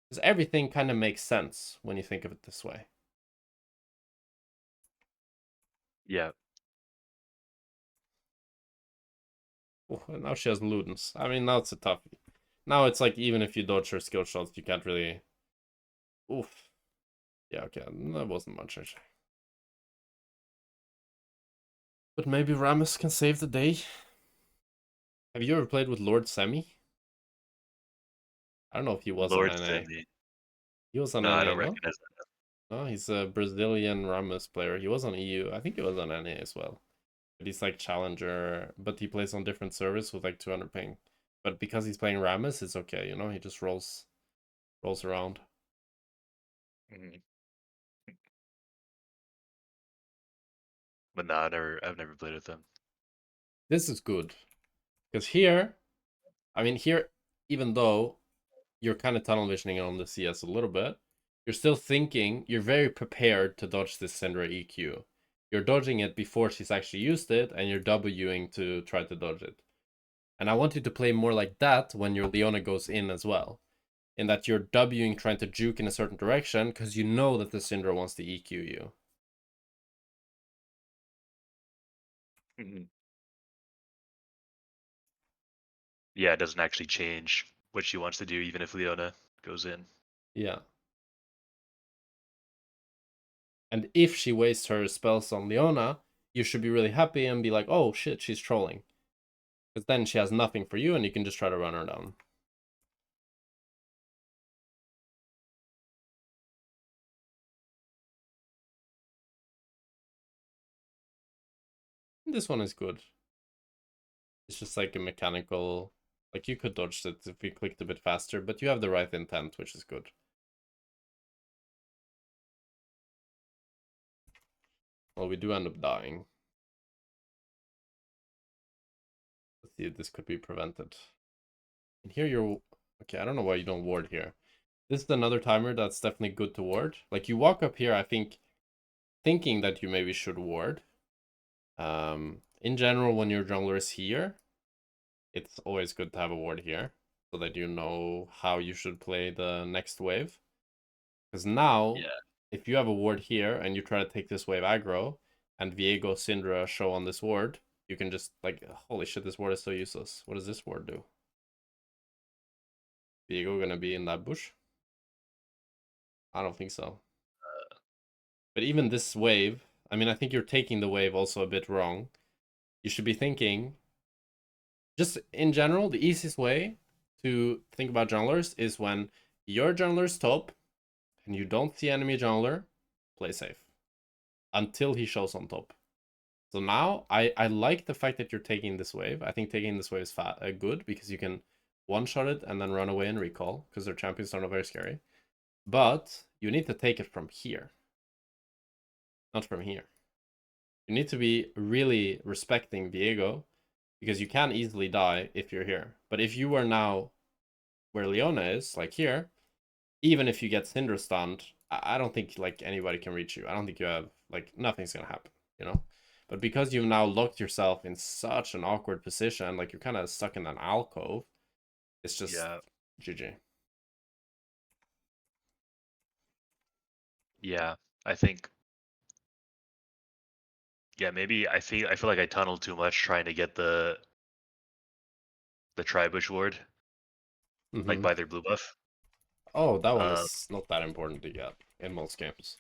Because everything kind of makes sense when you think of it this way. Yeah. Oh, now she has Ludens. I mean, now it's a toughie. Now it's like even if you dodge her skill shots, you can't really. Oof. Yeah, okay, that wasn't much actually. But maybe Rammus can save the day. Have you ever played with Lord Semi? I don't know if he was on Lord NA. Sydney. He was on No, I NA, don't no? recognize that. No, he's a Brazilian Rammus player. He was on EU. I think he was on NA as well. But he's like challenger, but he plays on different servers with like 200 ping. But because he's playing Rammus, it's okay, you know? He just rolls around. Mm-hmm. But no, I've never played with them. This is good. Because here, I mean, here, even though you're kind of tunnel visioning on the CS a little bit, you're still thinking, you're very prepared to dodge this Syndra EQ. You're dodging it before she's actually used it, and you're Wing to try to dodge it. And I want you to play more like that when your Leona goes in as well. In that you're Wing trying to juke in a certain direction, because you know that the Syndra wants to EQ you. Mm-hmm. Yeah, it doesn't actually change what she wants to do, even if Leona goes in. Yeah. And if she wastes her spells on Leona, you should be really happy and be like, oh shit, she's trolling. Because then she has nothing for you and you can just try to run her down. This one is good. It's just like a mechanical... Like you could dodge it if you clicked a bit faster, but you have the right intent, which is good. Well, we do end up dying. Let's see if this could be prevented. And here you're... Okay, I don't know why you don't ward here. This is another timer that's definitely good to ward. Like you walk up here, I think, thinking that you maybe should ward. In general, when your jungler is here, it's always good to have a ward here so that you know how you should play the next wave. Because now, Yeah. if you have a ward here and you try to take this wave aggro, and Viego, Syndra show on this ward, you can just like, holy shit, this ward is so useless. What does this ward do? Viego gonna be in that bush? I don't think so. But even this wave, I mean, I think you're taking the wave also a bit wrong. You should be thinking, just in general, the easiest way to think about junglers is when your jungler's top and you don't see enemy jungler, play safe until he shows on top. So now I like the fact that you're taking this wave. I think taking this wave is good because you can one-shot it and then run away and recall because their champions are not very scary. But you need to take it from here, not from here. You need to be really respecting Viego because you can easily die if you're here. But if you are now where Leona is, like here, even if you get Syndra stunned, I don't think like anybody can reach you. I don't think you have like nothing's gonna happen, you know. But because you've now locked yourself in such an awkward position, like you're kind of stuck in an alcove, it's just Yeah. GG. Yeah. I think. Yeah, maybe I feel like I tunneled too much trying to get the Tribush ward, like Mm-hmm. by their blue buff. Oh, that one Um, is not that important to get in most games.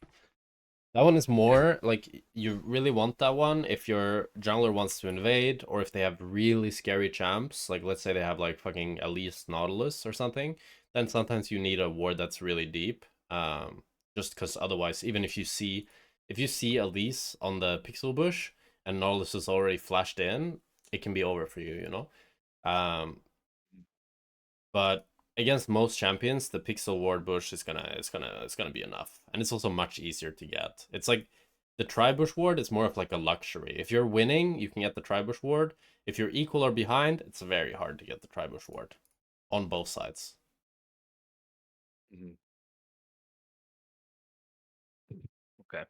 That one is more like you really want that one if your jungler wants to invade or if they have really scary champs. Like let's say they have like fucking Elise Nautilus or something, then sometimes you need a ward that's really deep. Just because otherwise, even if you see Elise on the pixel bush and Nautilus is already flashed in, it can be over for you, you know? Um, but against most champions, the pixel ward bush is gonna be enough, and it's also much easier to get. It's like the tri-bush ward is more of like a luxury. If you're winning, you can get the tri-bush ward. If you're equal or behind, it's very hard to get the tri-bush ward on both sides. Mhm. Okay.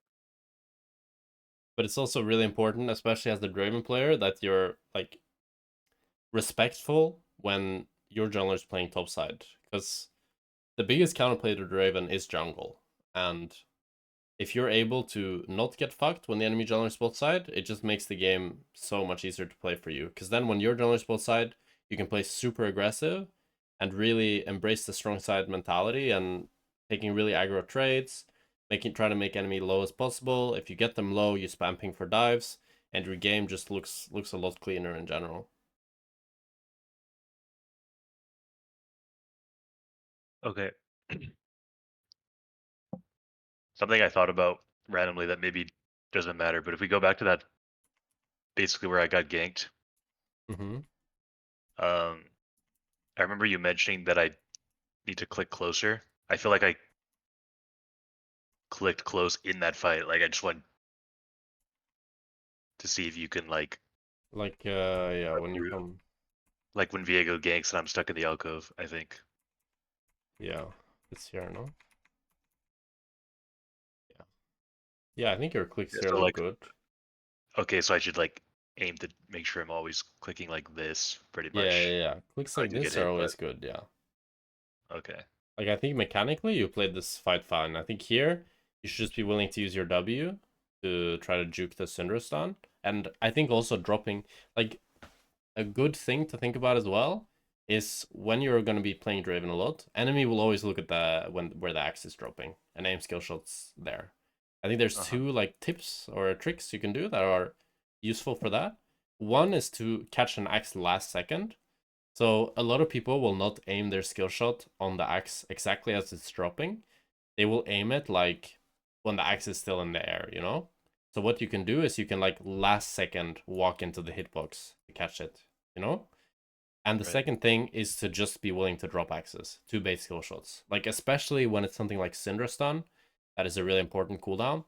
But it's also really important, especially as the Draven player, that you're like respectful when your jungler is playing top side, because the biggest counterplay to Draven is jungle, and if you're able to not get fucked when the enemy jungler is both side, it just makes the game so much easier to play for you. Because then when your jungler is both side, you can play super aggressive and really embrace the strong side mentality and taking really aggro trades, trying to make enemy low as possible. If you get them low, you spam ping for dives, and your game just looks a lot cleaner in general. Okay. Something I thought about randomly that maybe doesn't matter, but if we go back to that, basically where I got ganked, Mm-hmm. um, I remember you mentioning that I need to click closer. I feel like I clicked close in that fight. Like I just went to see if you can like Like yeah, run when you through, come, like when Viego ganks and I'm stuck in the alcove. I think. yeah, it's here, no? Yeah. Yeah, I think your clicks Yeah, here so look like, good. okay, so I should like aim to make sure I'm always clicking like this, pretty Yeah, much. yeah, yeah. Clicks I like do get this are hit, but always good, yeah. okay. Like I think mechanically you played this fight fine. I think here you should just be willing to use your W to try to juke the Syndra stun. And I think also dropping like a good thing to think about as well is when you're gonna be playing Draven a lot, enemy will always look at the where the axe is dropping and aim skill shots there. I think there's Uh-huh. two like tips or tricks you can do that are useful for that. One is to catch an axe last second, so a lot of people will not aim their skill shot on the axe exactly as it's dropping. They will aim it like when the axe is still in the air, you know? So what you can do is you can like last second walk into the hitbox to catch it, you know? And the Right. second thing is to just be willing to drop axes to bait skill shots. Like especially when it's something like Syndra stun, that is a really important cooldown.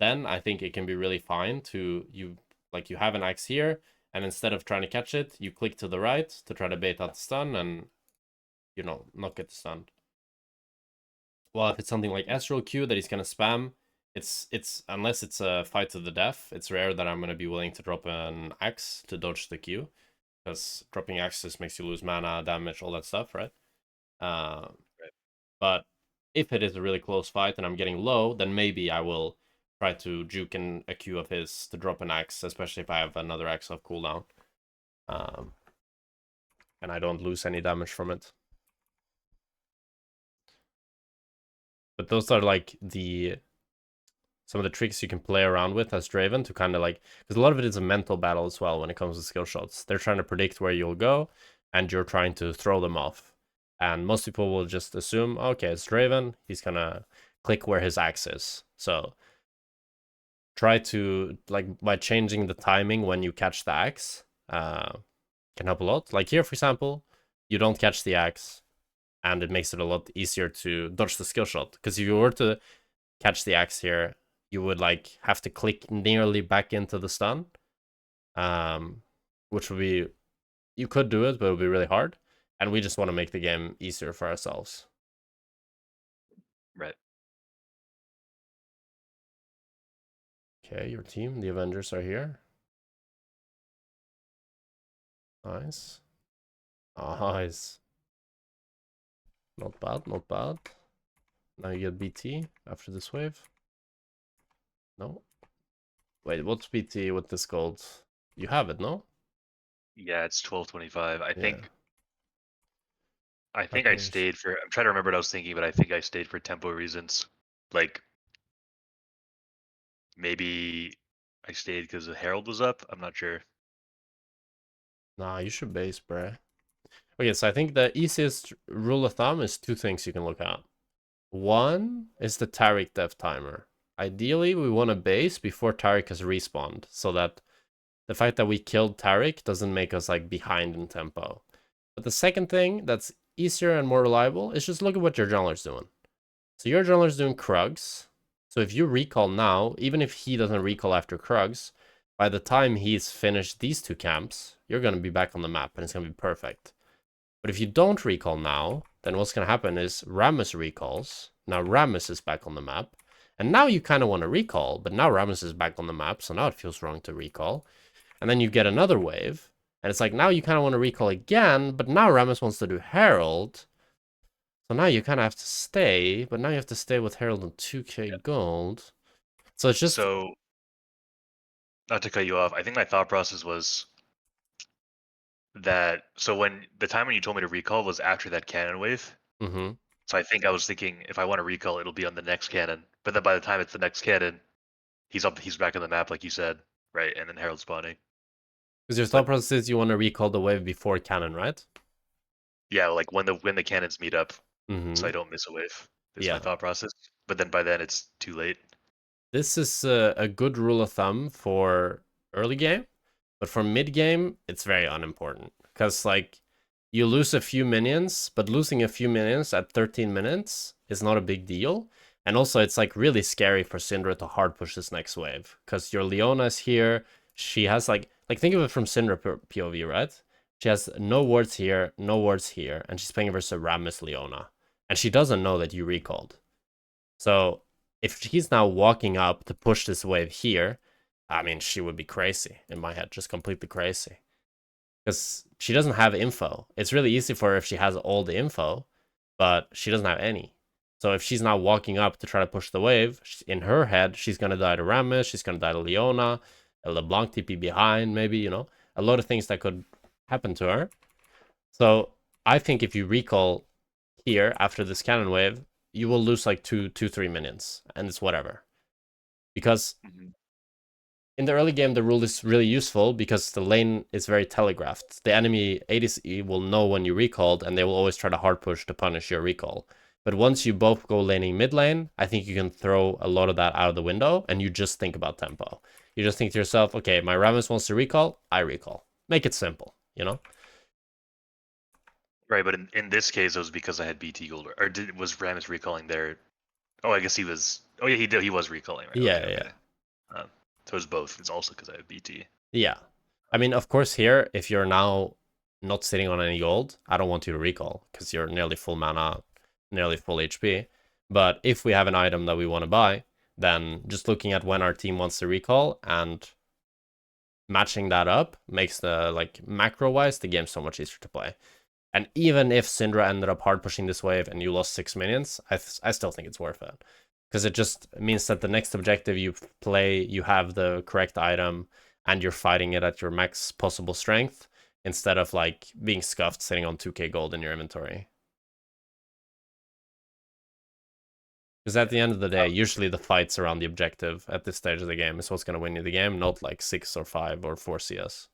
Then I think it can be really fine to you have an axe here, and instead of trying to catch it, you click to the right to try to bait out the stun and not get the stun. Well, if it's something like Astral Q that he's gonna spam, it's unless it's a fight to the death, it's rare that I'm gonna be willing to drop an axe to dodge the Q, because dropping axes makes you lose mana, damage, all that stuff, right? Uh, Right. but if it is a really close fight and I'm getting low, then maybe I will try to juke in a Q of his to drop an axe, especially if I have another axe off cooldown. Um, and I don't lose any damage from it. But those are like some of the tricks you can play around with as Draven to kind of like, because a lot of it is a mental battle as well when it comes to skill shots. They're trying to predict where you'll go, and you're trying to throw them off. And most people will just assume, okay, it's Draven, he's gonna click where his axe is. So try to like by changing the timing when you catch the axe, can help a lot. Like here, for example, you don't catch the axe, and it makes it a lot easier to dodge the skill shot. Because if you were to catch the axe here, you would like have to click nearly back into the stun, which would be you could do it, but it would be really hard. And we just want to make the game easier for ourselves. Right. Okay, your team, the Avengers are here. Nice. Nice. Not bad, not bad. Now you get BT after this wave. No. Wait, what's BT with this gold? You have it, no? Yeah, it's 12:25. I Yeah. think I I think I think stayed for I'm trying to remember what I was thinking, but I think I stayed for tempo reasons. Like maybe I stayed because the Herald was up. I'm not sure. Nah, you should base, bruh. Okay, so I think the easiest rule of thumb is two things you can look at. One is the Taric death timer. Ideally, we want to base before Taric has respawned, so that the fact that we killed Taric doesn't make us like behind in tempo. But the second thing that's easier and more reliable is just look at what your jungler's doing. So your jungler's doing Krugs. So if you recall now, even if he doesn't recall after Krugs, by the time he's finished these two camps, you're going to be back on the map and it's going to be perfect. But if you don't recall now, then what's going to happen is Rammus recalls. Now Rammus is back on the map. And now you kind of want to recall, but now Rammus is back on the map, so now it feels wrong to recall. And then you get another wave, and it's like now you kind of want to recall again, but now Rammus wants to do Herald. So now you kind of have to stay, but now you have to stay with Herald on 2k gold. So it's just... So, not to cut you off, I think my thought process was that, so when the time when you told me to recall was after that cannon wave. Mm-hmm. So I think I was thinking if I want to recall, it'll be on the next cannon. But then by the time it's the next cannon, he's back on the map like you said, right? And then Herald spawning. Because your thought process is you want to recall the wave before cannon, right? Yeah, like when the cannons meet up, Mm-hmm. so I don't miss a wave. That's Yeah. my thought process. But then by then it's too late. This is a good rule of thumb for early game, but for mid game, it's very unimportant. Because, like, you lose a few minions, but losing a few minions at 13 minutes is not a big deal. And also, it's, like, really scary for Syndra to hard push this next wave. Because your Leona is here. She has, like, think of it from Syndra POV, right? She has no wards here, no wards here, and she's playing versus a Rammus Leona. And she doesn't know that you recalled. So if he's now walking up to push this wave here, I mean, she would be crazy in my head, just completely crazy. Because she doesn't have info. It's really easy for her if she has all the info, but she doesn't have any. So if she's now walking up to try to push the wave, in her head, she's going to die to Rammus, she's going to die to Leona, a LeBlanc TP behind, maybe, you know, a lot of things that could happen to her. So I think if you recall here after this cannon wave, you will lose like 3 minions, and it's whatever. Because in the early game, the rule is really useful because the lane is very telegraphed. The enemy ADC will know when you recalled, and they will always try to hard push to punish your recall. But once you both go laning mid lane, I think you can throw a lot of that out of the window, and you just think about tempo. You just think to yourself, okay, my Rammus wants to recall, I recall. Make it simple, you know? Right, but in this case, it was because I had BT gold, or was Rammus recalling there? Oh, I guess he was. Oh yeah, he did. He was recalling, right? Yeah, Okay, yeah. okay. So it was both. It's also because I have BT. Yeah. I mean, of course, here, if you're now not sitting on any gold, I don't want you to recall because you're nearly full mana, nearly full HP. But if we have an item that we want to buy, then just looking at when our team wants to recall and matching that up makes the, like, macro-wise, the game so much easier to play. And even if Syndra ended up hard pushing this wave and you lost 6 minions, I still think it's worth it. Because it just means that the next objective you play, you have the correct item, and you're fighting it at your max possible strength, instead of, like, being scuffed sitting on 2k gold in your inventory. Because at the end of the day, usually the fights around the objective at this stage of the game is what's going to win you the game, not like 6 or 5 or 4 CS.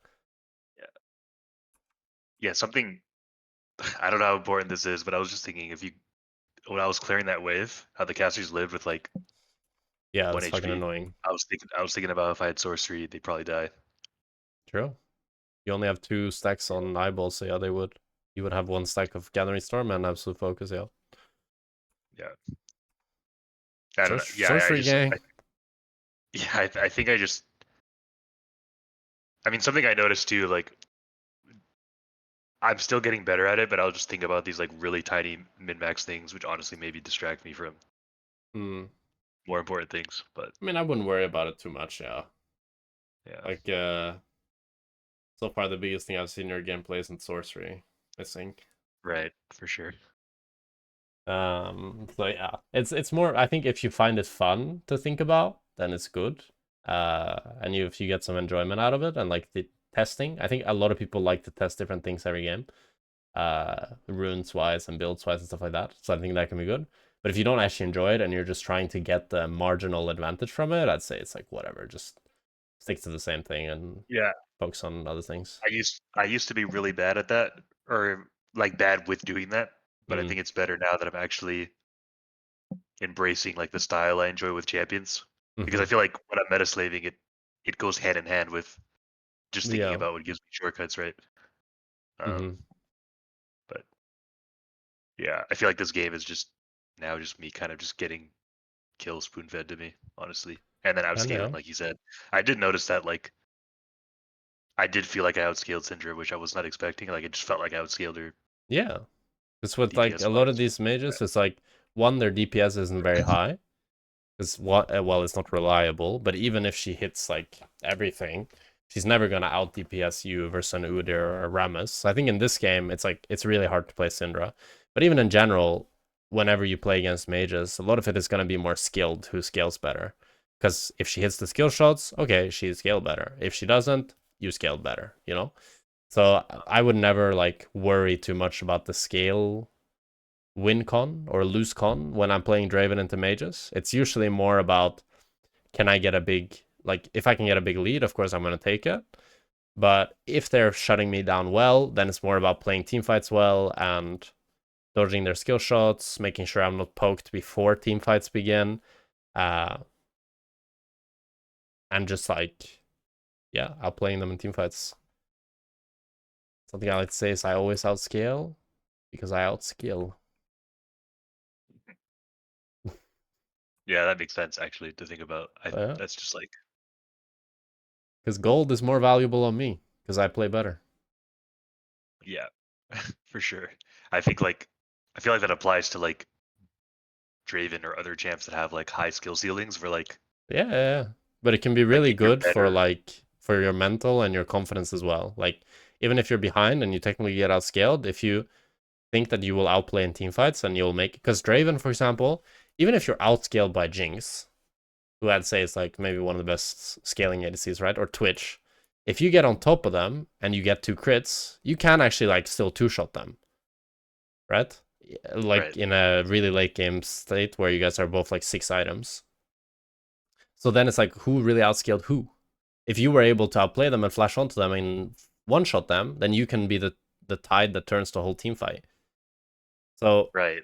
Yeah, something. I don't know how important this is, but I was just thinking when I was clearing that wave, how the casters lived with like Yeah, 1 that's fucking HP. annoying. I was thinking about if I had sorcery, they'd probably die. True. You only have 2 stacks on eyeballs, so yeah, they would. You would have 1 stack of Gathering Storm and Absolute Focus, yeah. Yeah. I don't know. Yeah, Sorcery gang. I think I just. I mean, something I noticed too, like I'm still getting better at it, but I'll just think about these like really tiny min-max things, which honestly maybe distract me from more important things. But I mean, I wouldn't worry about it too much, yeah. yeah, Like, so far the biggest thing I've seen in your gameplay isn't sorcery, I think. right, for sure. So yeah, it's more, I think if you find it fun to think about, then it's good. And if you get some enjoyment out of it and like the testing, I think a lot of people like to test different things every game. runes wise and builds wise and stuff like that. So I think that can be good. But if you don't actually enjoy it and you're just trying to get the marginal advantage from it, I'd say it's like whatever, just stick to the same thing and Yeah, focus on other things. I used to be really bad at that, or like bad with doing that. But I Mm. think it's better now that I'm actually embracing like the style I enjoy with champions. Because Mm-hmm. I feel like when I'm meta slaving, it goes hand in hand with just thinking Yeah. about what gives me shortcuts, right? Mm-hmm. Um, but yeah, I feel like this game is just now just me kind of just getting kills spoon fed to me, honestly, and then And yeah. outscaling, like you said. I did notice that like I did feel like I outscaled Syndra, which I was not expecting. Like it just felt like I outscaled her Yeah. It's with like a DPS lot of wise. these mages, it's like one, their DPS isn't very high. Because what well, it's not reliable, but even if she hits like everything, she's never gonna out DPS you versus an Udyr or a Rammus. I think in this game it's like it's really hard to play Syndra. But even in general, whenever you play against mages, a lot of it is gonna be more skilled who scales better. Because if she hits the skill shots, okay, she scaled better. If she doesn't, you scaled better, you know? So I would never like worry too much about the scale win con or lose con when I'm playing Draven into mages. It's usually more about can I get a big, like, if I can get a big lead, of course I'm going to take it. But if they're shutting me down well, then it's more about playing team fights well and dodging their skill shots, making sure I'm not poked before team fights begin. Uh, and just like, yeah, outplaying them in team fights. Something I like to say is I always outscale because I outskill. Yeah, that makes sense actually to think about. Yeah. That's just like Because gold is more valuable on me because I play better. yeah, for sure. I think like I feel like that applies to like Draven or other champs that have like high skill ceilings where Yeah, yeah, yeah. But it can be like really if you're good for better, like for your mental and your confidence as well. Like even if you're behind and you technically get outscaled, if you think that you will outplay in team fights and you'll make because Draven, for example, even if you're outscaled by Jinx, who I'd say is like maybe one of the best scaling ADCs, right? Or Twitch, if you get on top of them and you get 2 crits, you can actually like still two-shot them, right? right? Like in a really late game state where you guys are both like 6 items. So then it's like who really outscaled who? If you were able to outplay them and flash onto them and one shot them, then you can be the tide that turns the whole team fight. So Right.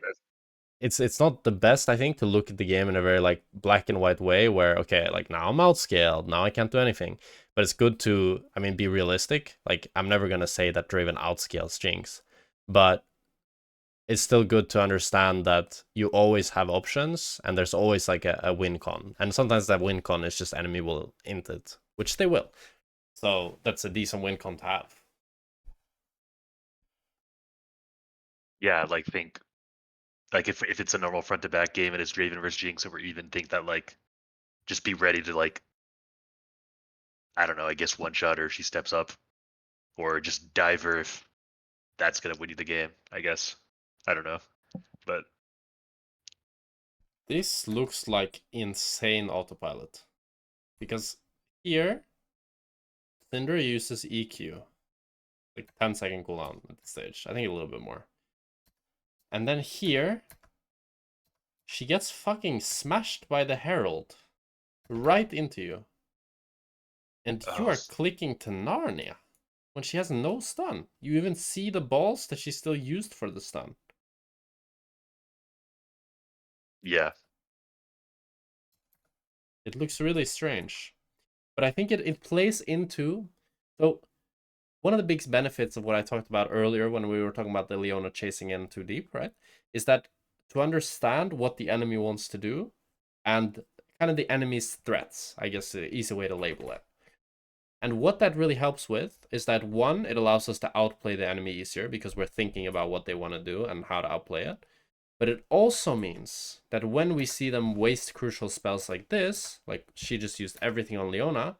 it's not the best, I think, to look at the game in a very like black and white way where okay, like now I'm outscaled, now I can't do anything. But it's good to, I mean, be realistic. Like I'm never gonna say that Draven outscales Jinx, but it's still good to understand that you always have options and there's always like a win con. And sometimes that win con is just enemy will int it, which they will. So that's a decent win con to have. Yeah, like think like if it's a normal front to back game and it's Draven versus Jinx, or even think that like just be ready to like I don't know, I guess one shot her if she steps up, or just dive her if that's gonna win you the game. I guess I don't know, but This looks like insane autopilot. Because here, Syndra uses EQ. Like 10-second cooldown at this stage. I think a little bit more. And then here, she gets fucking smashed by the Herald. Right into you. And you oh are clicking to Narnia. When she has no stun. You even see the balls that she still used for the stun. yeah, It looks really strange. But I think it plays into... So, one of the big benefits of what I talked about earlier when we were talking about the Leona chasing in too deep, right? Is that to understand what the enemy wants to do and kind of the enemy's threats, I guess the easy way to label it. And what that really helps with is that one, it allows us to outplay the enemy easier because we're thinking about what they want to do and how to outplay it. But it also means that when we see them waste crucial spells like this, like she just used everything on Leona,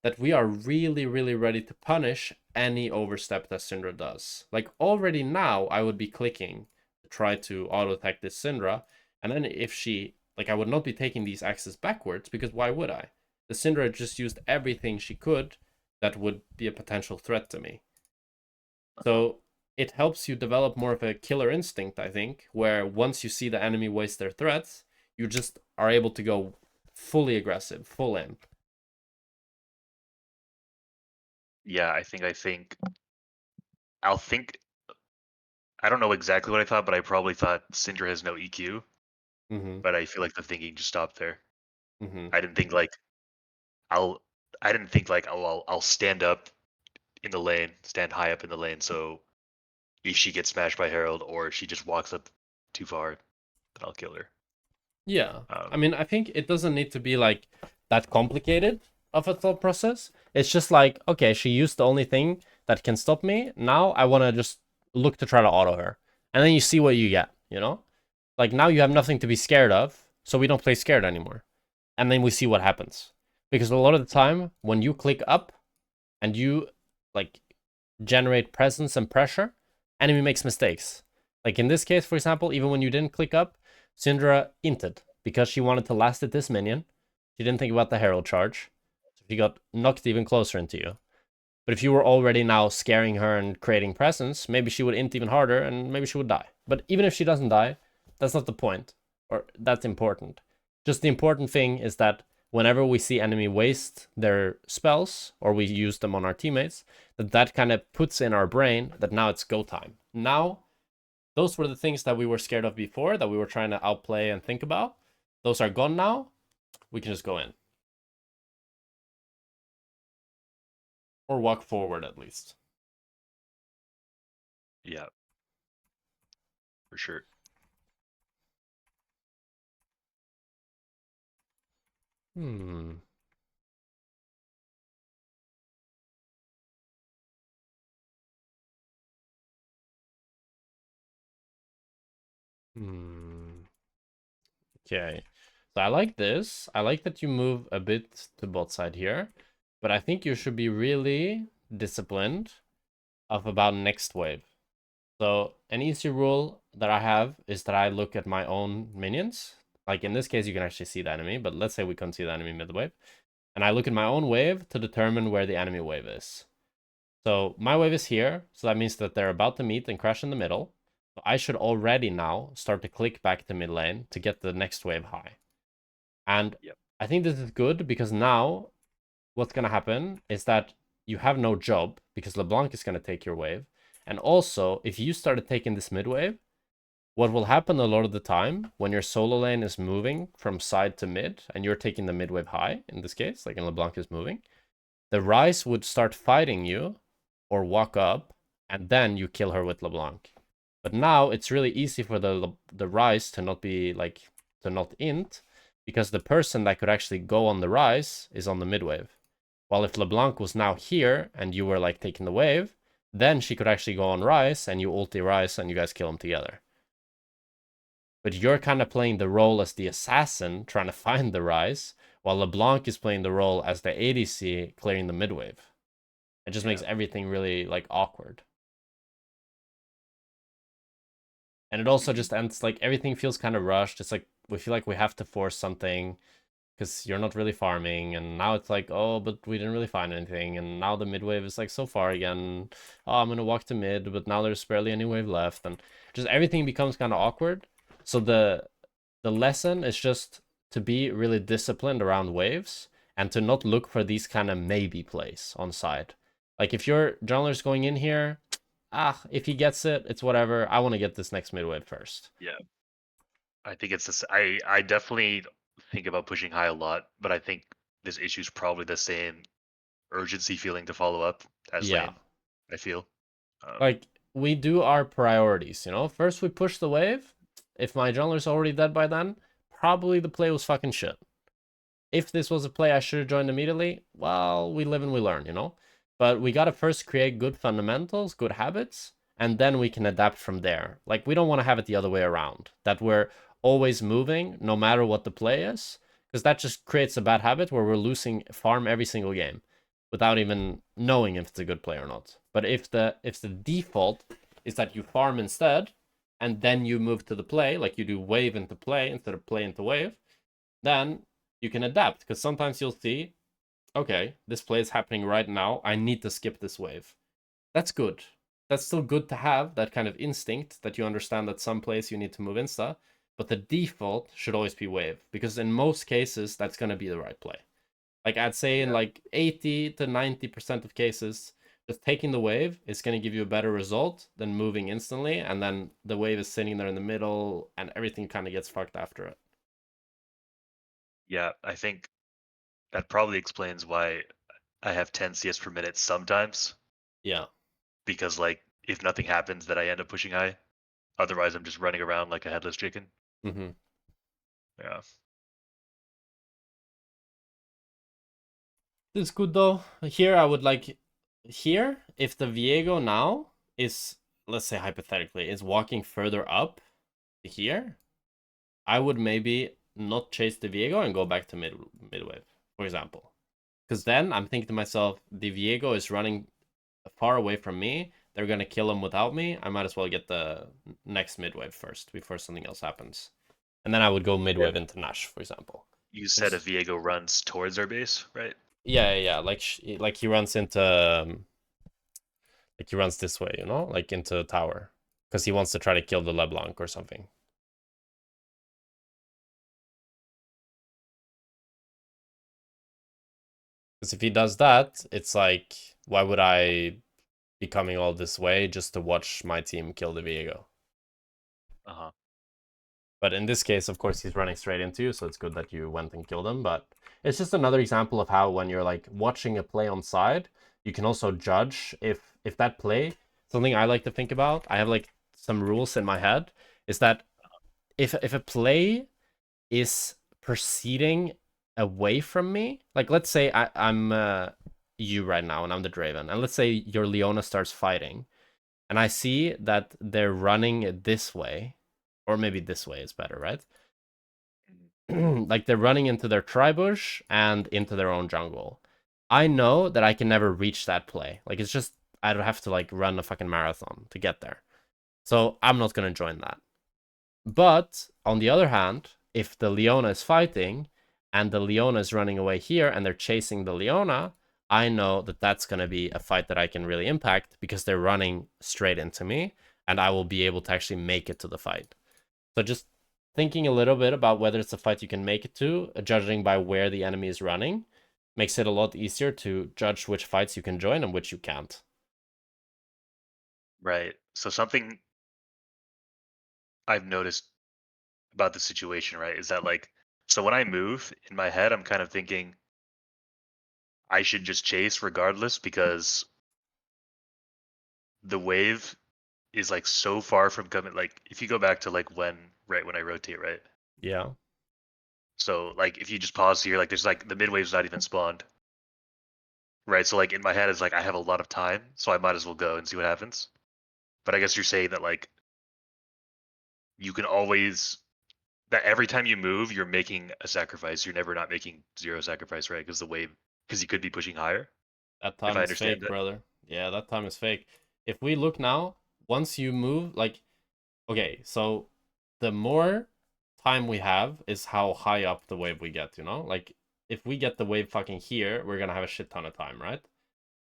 that we are really, really ready to punish any overstep that Syndra does. Like already now, I would be clicking to try to auto-attack this Syndra, and then if she, like I would not be taking these axes backwards, because why would I? The Syndra just used everything she could that would be a potential threat to me. So it helps you develop more of a killer instinct, I think, where once you see the enemy waste their threats, you just are able to go fully aggressive, full in. Yeah, I'll think. I don't know exactly what I thought, but I probably thought Syndra has no EQ. Mm-hmm. But I feel like the thinking just stopped there. Mm-hmm. I didn't think like I'll. I didn't think like I'll stand up in the lane, stand high up in the lane, so if she gets smashed by Herald or she just walks up too far, then I'll kill her. Yeah. I Um, mean, I think it doesn't need to be like that complicated of a thought process. It's just like, okay, she used the only thing that can stop me. Now I want to just look to try to auto her. And then you see what you get, you know? Like now you have nothing to be scared of, so we don't play scared anymore. And then we see what happens. Because a lot of the time, when you click up and you like generate presence and pressure, enemy makes mistakes. Like in this case, for example, even when you didn't click up, Syndra inted because she wanted to last at this minion. She didn't think about the Herald charge. So she got knocked even closer into you. But if you were already now scaring her and creating presence, maybe she would int even harder and maybe she would die. But even if she doesn't die, that's not the point. Or that's important. Just the important thing is that whenever we see enemy waste their spells or we use them on our teammates, that kind of puts in our brain that now it's go time. Now, those were the things that we were scared of before, that we were trying to outplay and think about. Those are gone now. We can just go in. Or walk forward at least. yeah, for sure. Hmm. Hmm. Okay. So I like this. I like that you move a bit to bot side here. But I think you should be really disciplined of about next wave. So an easy rule that I have is that I look at my own minions. Like in this case, you can actually see the enemy, but let's say we can't see the enemy mid wave. And I look at my own wave to determine where the enemy wave is. So my wave is here, so that means that they're about to meet and crash in the middle. So I should already now start to click back to mid lane to get the next wave high. And Yep. I think this is good because now what's going to happen is that you have no job because LeBlanc is going to take your wave. And also, if you started taking this mid wave, what will happen a lot of the time when your solo lane is moving from side to mid and you're taking the mid wave high, in this case, like in LeBlanc is moving, the Ryze would start fighting you or walk up and then you kill her with LeBlanc. But now it's really easy for the Ryze to not be like, to not int because the person that could actually go on the Ryze is on the mid wave. While if LeBlanc was now here and you were like taking the wave, then she could actually go on Ryze and you ulti Ryze and you guys kill him together. But you're kind of playing the role as the assassin trying to find the Ryze, while LeBlanc is playing the role as the ADC clearing the mid wave. It just makes everything really like awkward. And it also just ends like everything feels kind of rushed. It's like we feel like we have to force something because you're not really farming, and now it's like, oh, but we didn't really find anything, and now the mid wave is like so far again. Oh, I'm gonna walk to mid, but now there's barely any wave left, and just everything becomes kind of awkward. So the lesson is just to be really disciplined around waves and to not look for these kind of maybe plays on side. Like if your jungler's going in here, if he gets it, it's whatever. I want to get this next mid wave first. Yeah, I think it's this. I definitely think about pushing high a lot, but I think this issue is probably the same urgency feeling to follow up as Yeah. lane. I feel. Um, Like we do our priorities, you know? First we push the wave. If my jungler's already dead by then, probably the play was fucking shit. If this was a play I should have joined immediately, well, we live and we learn, you know? But we gotta first create good fundamentals, good habits, and then we can adapt from there. Like, we don't want to have it the other way around, that we're always moving no matter what the play is, because that just creates a bad habit where we're losing farm every single game without even knowing if it's a good play or not. But if the default is that you farm instead, and then you move to the play, like you do wave into play instead of play into wave, then you can adapt, because sometimes you'll see, okay, this play is happening right now. I need to skip this wave. That's good. that's still good to have, that kind of instinct that you understand that some place you need to move insta, but the default should always be wave, because in most cases that's going to be the right play. Like I'd say in like 80 to 90% of cases, just taking the wave is going to give you a better result than moving instantly, and then the wave is sitting there in the middle and everything kind of gets fucked after it. Yeah, I think that probably explains why I have 10 CS per minute sometimes. Yeah. Because like if nothing happens, that I end up pushing high. Otherwise, I'm just running around like a headless chicken. Mm-hmm. Yeah. This is good though. Here I would like, here, if the Viego now is, let's say hypothetically, is walking further up here, I would maybe not chase the Viego and go back to midwave, for example. Because then I'm thinking to myself, the Viego is running far away from me. They're going to kill him without me. I might as well get the next midwave first before something else happens. And then I would go midwave into Nash, for example. You said if Viego runs towards our base, right? Yeah. Like he runs into like he runs this way, you know, like into the tower, because he wants to try to kill the LeBlanc or something. Because if he does that, it's like, why would I be coming all this way just to watch my team kill the Viego? Uh-huh. But in this case, of course, he's running straight into you, so it's good that you went and killed him. But it's just another example of how when you're like watching a play on side, you can also judge if that play, something I like to think about, I have like some rules in my head, is that if a play is proceeding away from me, like let's say I'm you right now and I'm the Draven, and let's say your Leona starts fighting, and I see that they're running this way, or maybe this way is better, right? Like they're running into their tribush and into their own jungle. I know that I can never reach that play. Like it's just I'd have to like run a fucking marathon to get there. So I'm not gonna join that. But on the other hand, if the Leona is fighting and the Leona is running away here and they're chasing the Leona, I know that that's going to be a fight that I can really impact because they're running straight into me and I will be able to actually make it to the fight. So just thinking a little bit about whether it's a fight you can make it to, judging by where the enemy is running, makes it a lot easier to judge which fights you can join and which you can't. Right. So something I've noticed about the situation, right, is that like so when I move in my head, I'm kind of thinking I should just chase regardless because the wave is like so far from coming. Like if you go back to like when I rotate, right? Yeah. So like if you just pause here, like there's like the mid wave's not even spawned. Right. So like in my head it's like I have a lot of time, so I might as well go and see what happens. But I guess you're saying that like you can always that every time you move, you're making a sacrifice. You're never not making zero sacrifice, right? Because you could be pushing higher. That If time I is understand fake, that. brother. Yeah, that time is fake. If we look now, once you move, like, okay, so the more time we have is how high up the wave we get, you know? Like, if we get the wave fucking here, we're gonna have a shit ton of time, right?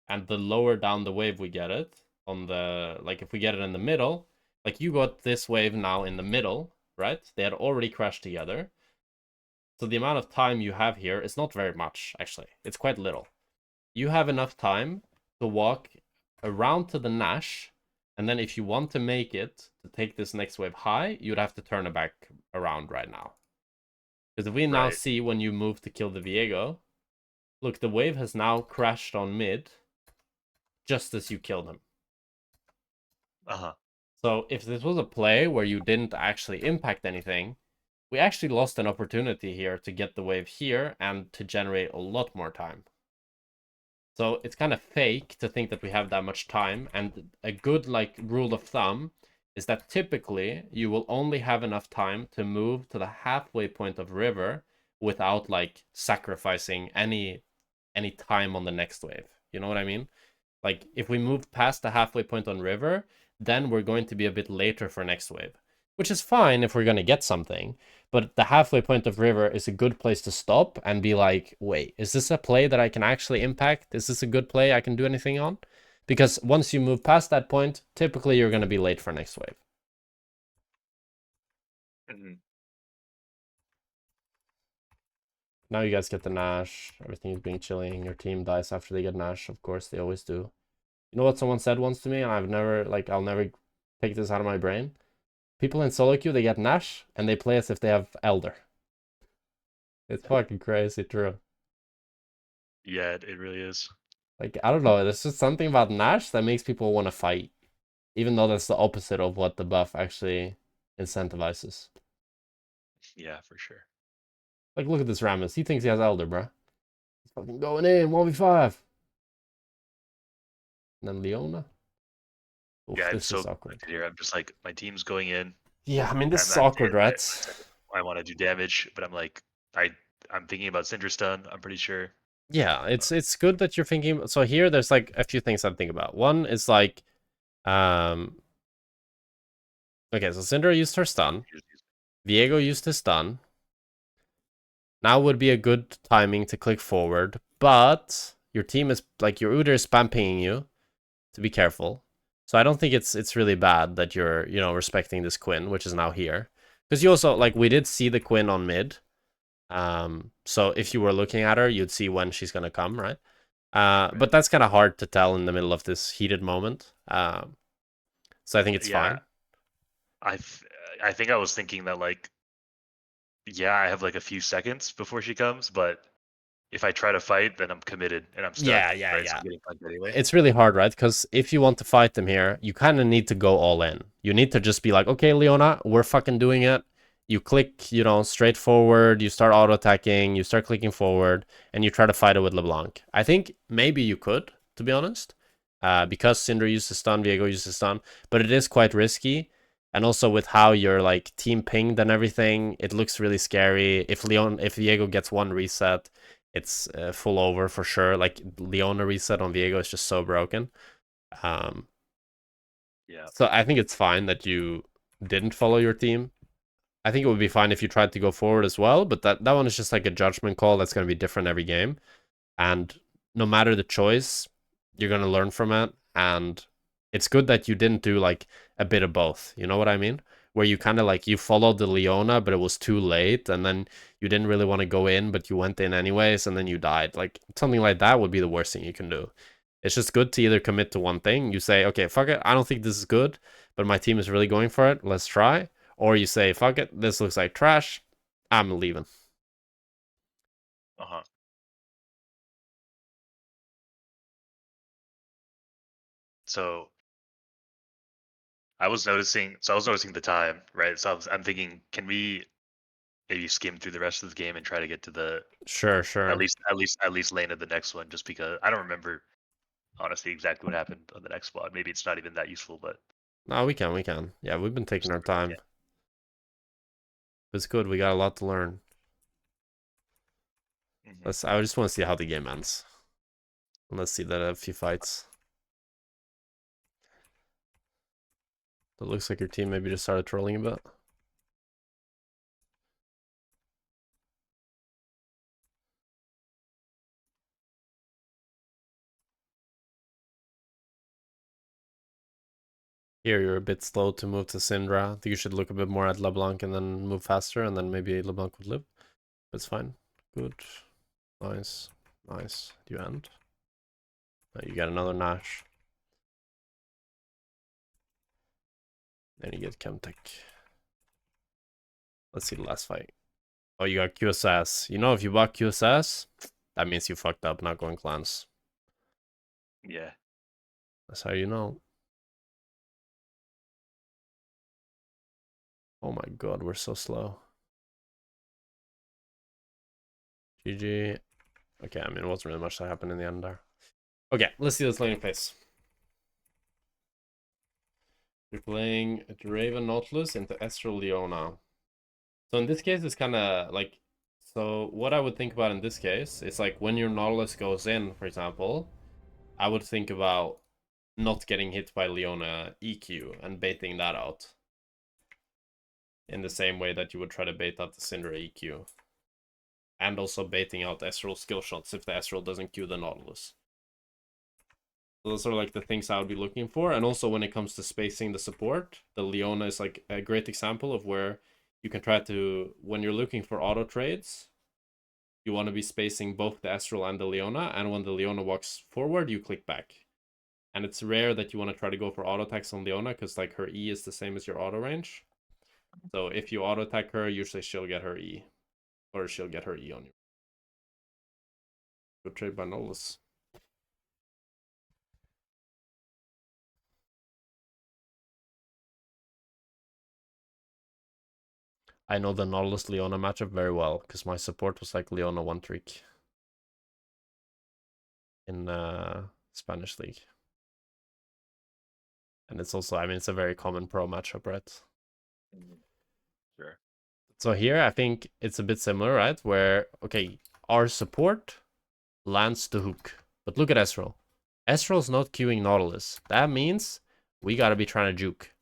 And the lower down the wave we get it, on the, like, if we get it in the middle, like, you got this wave now in the middle, right? They had already crashed together. So the amount of time you have here is not very much, actually. It's quite little. You have enough time to walk around to the Nash, and then if you want to make it to take this next wave high, you'd have to turn it back around right now. Because if we now Right. see when you move to kill the Viego, look, the wave has now crashed on mid just as you killed him. Uh-huh. So if this was a play where you didn't actually impact anything, we actually lost an opportunity here to get the wave here and to generate a lot more time. So it's kind of fake to think that we have that much time. And a good like rule of thumb is that typically you will only have enough time to move to the halfway point of river without like sacrificing any time on the next wave. You know what I mean? Like if we move past the halfway point on river, then we're going to be a bit later for next wave, which is fine if we're going to get something. But the halfway point of river is a good place to stop and be like, wait, is this a play that I can actually impact? Is this a good play I can do anything on? Because once you move past that point, typically you're going to be late for next wave. Mm-hmm. Now you guys get the Nash. Everything is being chilling. Your team dies after they get Nash. Of course, they always do. You know what someone said once to me, and I've never, like, I'll never take this out of my brain. People in solo queue, they get Nash, and they play as if they have Elder. It's fucking crazy true. Yeah, it really is. Like, I don't know. There's just something about Nash that makes people want to fight. Even though that's the opposite of what the buff actually incentivizes. Yeah, for sure. Like, look at this Rammus. He thinks he has Elder, bro. He's fucking going in, 1v5. And then Leona. Oof, Yeah, I'm this is so awkward. here. I'm just like, my team's going in. Yeah, I mean, this is I'm awkward, right? I want to do damage, but I'm like, I'm thinking about Syndra stun. I'm pretty sure. Yeah, it's good that you're thinking. So here, there's like a few things I think about. One is like, okay, so Syndra used her stun. Viego used his stun. Now would be a good timing to click forward, but your team is like your Udyr is spam pinging you to be careful. So I don't think it's really bad that you're respecting this Quinn, which is now here, because you also like we did see the Quinn on mid. So if you were looking at her, you'd see when she's gonna come, right? But that's kind of hard to tell in the middle of this heated moment. So I think it's fine. I think I was thinking that like, yeah, I have like a few seconds before she comes, but if I try to fight, then I'm committed and I'm stuck. Yeah. Right? So I'm getting fucked anyway. It's really hard, right? Because if you want to fight them here, you kind of need to go all in. You need to just be like, okay, Leona, we're fucking doing it. You click, straight forward, you start auto-attacking, you start clicking forward, and you try to fight it with LeBlanc. I think maybe you could, to be honest, because Syndra used to stun, Viego used to stun, but it is quite risky. And also with how you're like team pinged and everything, it looks really scary. If Viego gets one reset, it's full over for sure. Like Leona reset on Viego is just so broken. Yeah. So I think it's fine that you didn't follow your team. I think it would be fine if you tried to go forward as well, but that one is just like a judgment call that's going to be different every game. And no matter the choice, you're going to learn from it. And it's good that you didn't do like a bit of both. You know what I mean? Where you kind of like you followed the Leona, but it was too late, and then you didn't really want to go in, but you went in anyways, and then you died. Like something like that would be the worst thing you can do. It's just good to either commit to one thing. You say, okay, fuck it, I don't think this is good, but my team is really going for it. Let's try. Or you say, fuck it, this looks like trash. I'm leaving. Uh-huh. So I was noticing the time, right? So I'm thinking, can we maybe skim through the rest of the game and try to get to the Sure. at least lane of the next one, just because I don't remember honestly exactly what happened on the next squad. Maybe it's not even that useful, but No, we can. Yeah, we've been taking our time. It's good. We got a lot to learn. I just want to see how the game ends. Let's see that a few fights. It looks like your team maybe just started trolling a bit. Here, you're a bit slow to move to Syndra. I think you should look a bit more at LeBlanc and then move faster, and then maybe LeBlanc would live. It's fine. Good. Nice. Do you end? You get another Nash. Then you get Chemtech. Let's see the last fight. Oh, you got QSS. If you bought QSS, that means you fucked up not going clans. yeah. That's how you know. Oh my god, we're so slow. GG. Okay, I mean, it wasn't really much that happened in the end there. Okay, let's see this laning phase. We're playing Draven Nautilus into Estral Leona. So in this case, it's kind of like... So what I would think about in this case is like when your Nautilus goes in, for example, I would think about not getting hit by Leona EQ and baiting that out. In the same way that you would try to bait out the Syndra EQ. And also baiting out Estral skill shots if the Estral doesn't Q the Nautilus. Those are like the things I would be looking for. And also when it comes to spacing the support, the Leona is like a great example of where you can try to, when you're looking for auto trades, you want to be spacing both the Astral and the Leona, and when the Leona walks forward, you click back. And it's rare that you want to try to go for auto attacks on Leona, because like her E is the same as your auto range. So if you auto attack her, usually she'll get her E. Or she'll get her E on you. Good trade by Nolus. I know the Nautilus Leona matchup very well, because my support was like Leona 1 trick in Spanish League. And it's also, I mean, it's a very common pro matchup, right? Sure. So here, I think it's a bit similar, right? Where, okay, our support lands the hook. But look at Ezreal. Ezreal's not queuing Nautilus. That means we gotta be trying to juke.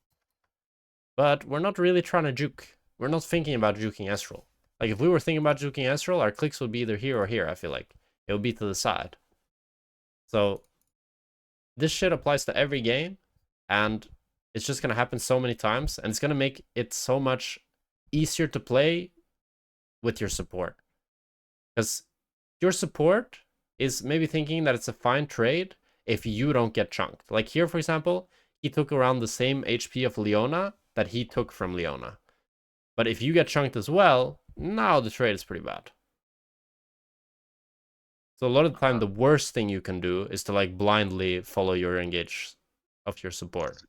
But we're not really trying to juke. We're not thinking about juking Ezreal. Like, if we were thinking about juking Ezreal, our clicks would be either here or here, I feel like. It would be to the side. So, this shit applies to every game, and it's just going to happen so many times, and it's going to make it so much easier to play with your support. Because your support is maybe thinking that it's a fine trade if you don't get chunked. Like here, for example, he took around the same HP of Leona that he took from Leona. But if you get chunked as well, now the trade is pretty bad. So a lot of the time, the worst thing you can do is to like blindly follow your engage of your support.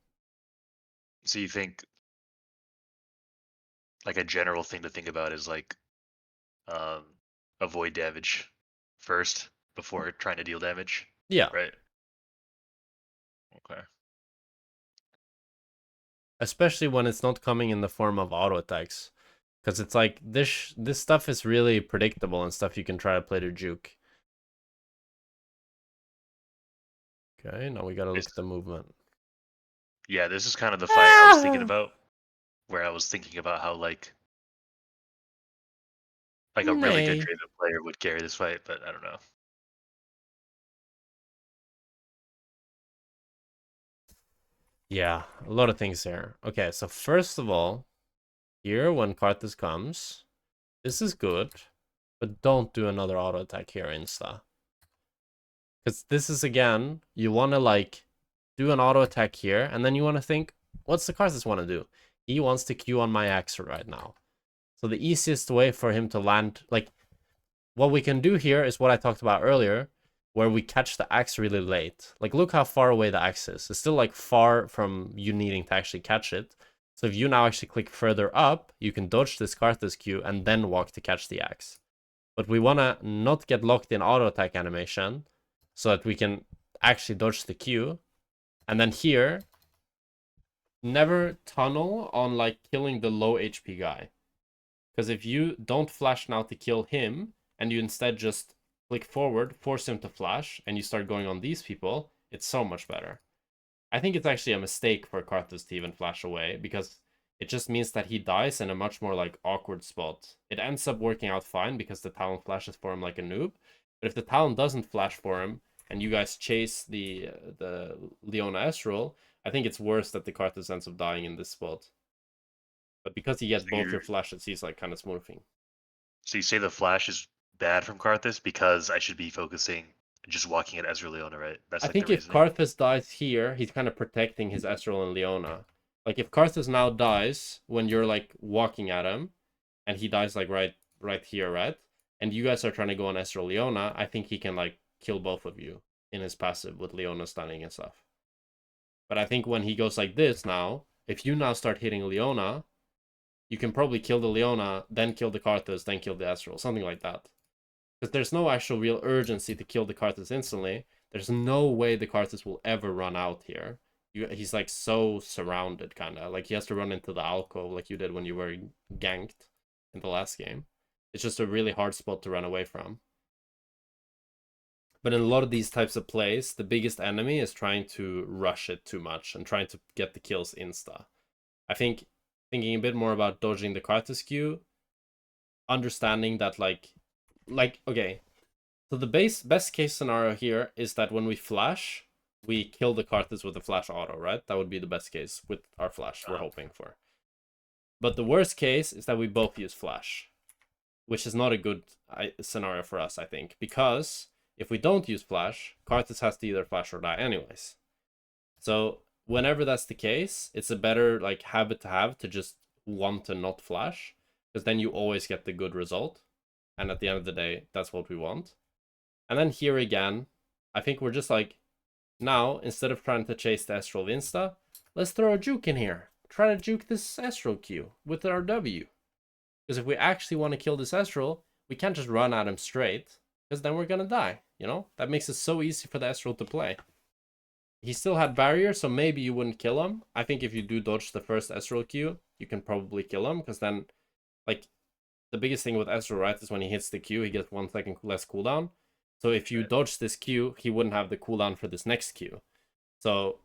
So you think like a general thing to think about is like avoid damage first before trying to deal damage? Yeah. Right. Okay. Especially when it's not coming in the form of auto attacks. Because it's like, this stuff is really predictable and stuff you can try to play to juke. Okay, now we gotta look at the movement. Yeah, this is kind of the fight I was thinking about, where I was thinking about how like a really good Draven player would carry this fight, but I don't know. Yeah, a lot of things there. Okay, so first of all, here when Karthus comes, this is good, but don't do another auto attack here insta. Because this is, again, you want to like do an auto attack here, and then you want to think, what's the Karthus want to do? He wants to Q on my axe right now. So the easiest way for him to land, like, what we can do here is what I talked about earlier, where we catch the axe really late. Like, look how far away the axe is. It's still, like, far from you needing to actually catch it. So if you now actually click further up, you can dodge this Karthus Q and then walk to catch the axe. But we want to not get locked in auto attack animation so that we can actually dodge the Q. And then here, never tunnel on, like, killing the low HP guy. Because if you don't flash now to kill him, and you instead just click forward, force him to flash, and you start going on these people, it's so much better. I think it's actually a mistake for Karthus to even flash away, because it just means that he dies in a much more like awkward spot. It ends up working out fine because the Talon flashes for him like a noob. But if the Talon doesn't flash for him, and you guys chase the Leona Ezreal, I think it's worse that the Karthus ends up dying in this spot. But because he gets both your flashes, he's like kind of smoothing. So you say the flash is bad from Karthus because I should be focusing just walking at Ezreal Leona, right? That's I like think the if reasoning. Karthus dies here, he's kind of protecting his Ezreal and Leona. Like if Karthus now dies when you're like walking at him, and he dies like right here, right? And you guys are trying to go on Ezreal Leona, I think he can like kill both of you in his passive with Leona stunning and stuff. But I think when he goes like this now, if you now start hitting Leona, you can probably kill the Leona, then kill the Karthus, then kill the Ezreal, something like that. Because there's no actual real urgency to kill the Karthus instantly. There's no way the Karthus will ever run out here. He's like so surrounded, kind of. Like he has to run into the alcove like you did when you were ganked in the last game. It's just a really hard spot to run away from. But in a lot of these types of plays, the biggest enemy is trying to rush it too much and trying to get the kills insta. I think thinking a bit more about dodging the Karthus Q, understanding that like okay, so the best case scenario here is that when we flash, we kill the Karthus with the flash auto, right? That would be the best case with our flash we're Uh, hoping for. But the worst case is that we both use flash, which is not a good scenario for us, I think, because if we don't use flash, Karthus has to either flash or die anyways. So whenever that's the case, it's a better like habit to have to just want to not flash, because then you always get the good result. And at the end of the day, that's what we want. And then here again, I think we're just like, now, instead of trying to chase the Astral Insta, let's throw a juke in here. Try to juke this Astral Q with our W. Because if we actually want to kill this Astral, we can't just run at him straight, because then we're gonna die, you know? That makes it so easy for the Astral to play. He still had barrier, so maybe you wouldn't kill him. I think if you do dodge the first Astral Q, you can probably kill him, because then, like, the biggest thing with Astral, right, is when he hits the Q, he gets 1 second less cooldown. So if you dodge this Q, he wouldn't have the cooldown for this next Q. So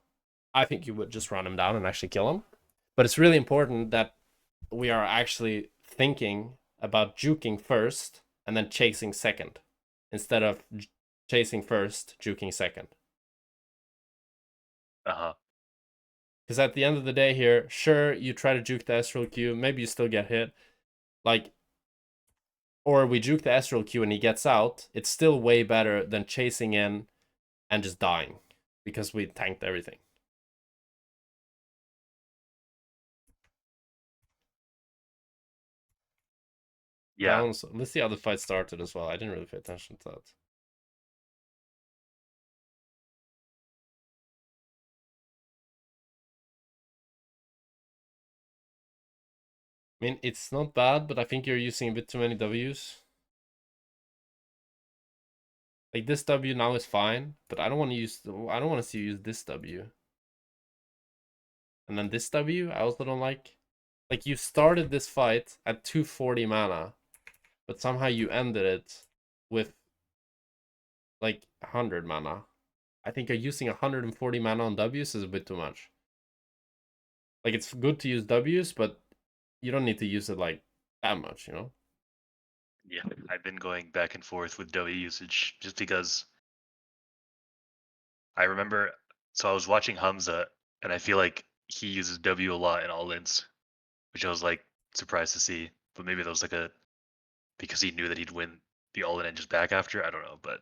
I think you would just run him down and actually kill him. But it's really important that we are actually thinking about juking first and then chasing second, instead of chasing first, juking second. Because at the end of the day here, sure, you try to juke the Astral Q, maybe you still get hit. Like, or we juke the Astral Q and he gets out, it's still way better than chasing in and just dying, because we tanked everything. yeah. Let's see how the fight started as well. I didn't really pay attention to that. I mean, it's not bad, but I think you're using a bit too many Ws. Like, this W now is fine, but I don't want to see you use this W. And then this W, I also don't like. Like, you started this fight at 240 mana, but somehow you ended it with like 100 mana. I think you're using 140 mana on Ws is a bit too much. Like, it's good to use Ws, but you don't need to use it like that much, you know? Yeah, I've been going back and forth with W usage just because I remember. So I was watching Hamza, and I feel like he uses W a lot in all-ins, which I was like surprised to see. But maybe that was like a because he knew that he'd win the all-in and just back after. I don't know, but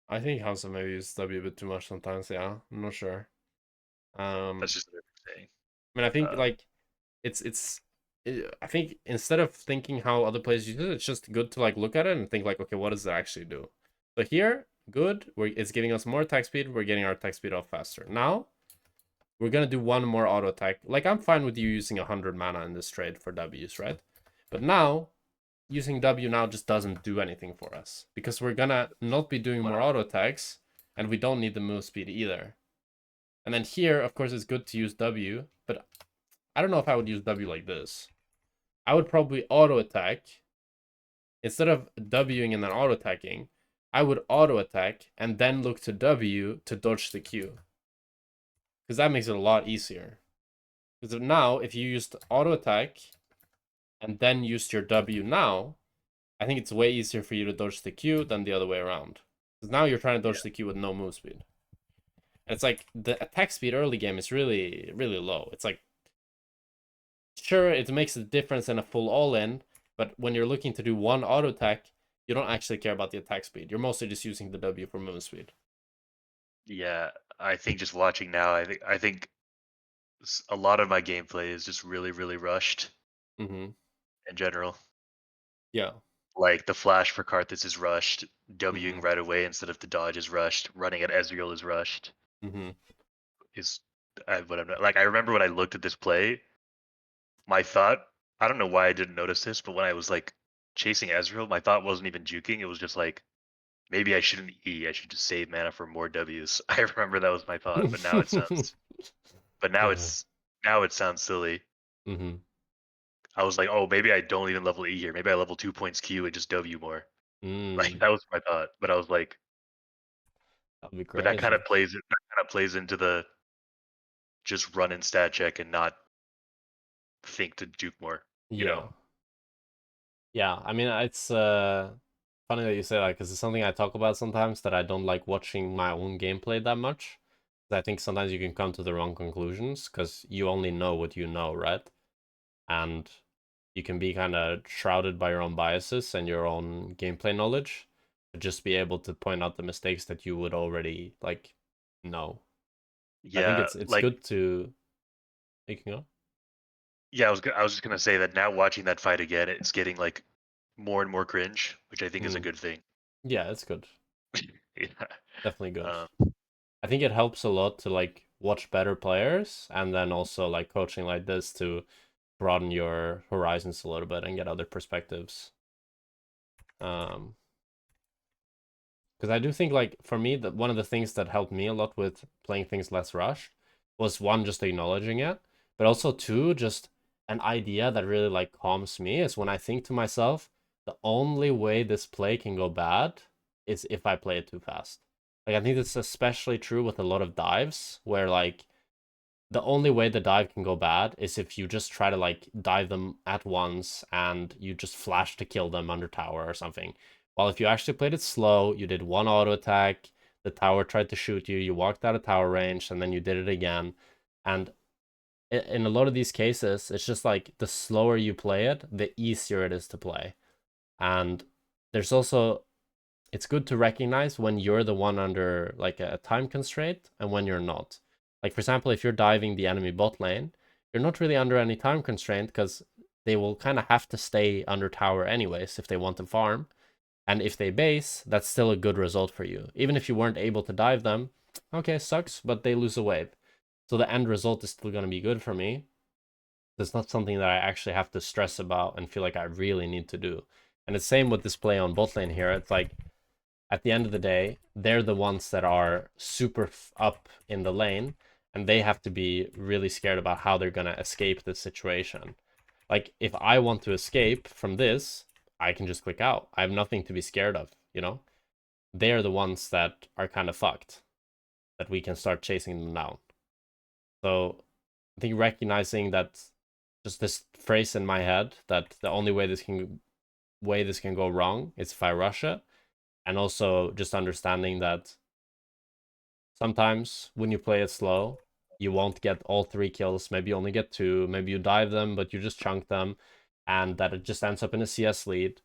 I think Hansa maybe uses W a bit too much sometimes, yeah. I'm not sure. that's just what I'm saying. I mean, I think like I think instead of thinking how other players use it, it's just good to like look at it and think like, okay, what does it actually do? So here, good. It's giving us more attack speed. We're getting our attack speed off faster. Now, we're gonna do one more auto attack. Like, I'm fine with you using 100 mana in this trade for W's, right? But now, using W now just doesn't do anything for us, because we're gonna not be doing more auto attacks, and we don't need the move speed either. And then here, of course, it's good to use W, but I don't know if I would use W like this. I would probably auto attack. Instead of Wing and then auto attacking, I would auto attack and then look to W to dodge the Q. Because that makes it a lot easier. Because now, if you used auto attack and then used your W now, I think it's way easier for you to dodge the Q than the other way around. Because now you're trying to dodge the Q with no move speed. And it's like the attack speed early game is really, really low. It's like, sure, it makes a difference in a full all-in, but when you're looking to do one auto attack, you don't actually care about the attack speed. You're mostly just using the W for movement speed. Yeah, I think just watching now, I think a lot of my gameplay is just really, really rushed Mm-hmm. in general. Yeah. Like the flash for Karthus is rushed, Mm-hmm. Wing right away instead of the dodge is rushed, running at Ezreal is rushed. Mm-hmm. Is what I'm like. I remember when I looked at this play, my thought. I don't know why I didn't notice this, but when I was like chasing Ezreal, my thought wasn't even juking. It was just like maybe I shouldn't E. I should just save mana for more Ws. I remember that was my thought, but now it sounds. But now it sounds silly. Mm-hmm. I was like, oh, maybe I don't even level E here. Maybe I level 2 points Q and just W more. Like Mm. that was my thought. But I was like, That'd be but that kind crazy. of plays into the just run and stat check and not think to juke more. You know? Yeah. Yeah, I mean, it's funny that you say that, because it's something I talk about sometimes, that I don't like watching my own gameplay that much. I think sometimes you can come to the wrong conclusions because you only know what you know, right? And you can be kind of shrouded by your own biases and your own gameplay knowledge, but just be able to point out the mistakes that you would already like know. I think Yeah, it's like good to you can go. yeah, I was just gonna say that now watching that fight again, it's getting like more and more cringe, which I think is a Mm. good thing. Yeah, it's good. Yeah. Definitely good. Um, I think it helps a lot to like watch better players and then also like coaching like this to broaden your horizons a little bit and get other perspectives. Um, because I do think like for me that one of the things that helped me a lot with playing things less rushed was one just acknowledging it, but also two just an idea that really like calms me is when I think to myself the only way this play can go bad is if I play it too fast. Like I think it's especially true with a lot of dives where like the only way the dive can go bad is if you just try to like dive them at once and you just flash to kill them under tower or something. While if you actually played it slow, you did one auto attack, the tower tried to shoot you, you walked out of tower range, and then you did it again. And in a lot of these cases, it's just like the slower you play it, the easier it is to play. And there's also it's good to recognize when you're the one under like a time constraint and when you're not. Like for example, if you're diving the enemy bot lane, you're not really under any time constraint because they will kind of have to stay under tower anyways if they want to farm. And if they base, that's still a good result for you. Even if you weren't able to dive them, okay, sucks, but they lose a wave. So the end result is still going to be good for me. It's not something that I actually have to stress about and feel like I really need to do. And it's same with this play on bot lane here. It's like at the end of the day, they're the ones that are super up in the lane, and they have to be really scared about how they're gonna escape this situation. Like, if I want to escape from this, I can just click out. I have nothing to be scared of, you know? They're the ones that are kind of fucked, that we can start chasing them down. So I think recognizing that just this phrase in my head that the only way this can go wrong is if I rush it, and also just understanding that sometimes when you play it slow, you won't get all 3 kills. Maybe you only get 2. Maybe you dive them, but you just chunk them, and that it just ends up in a CS lead.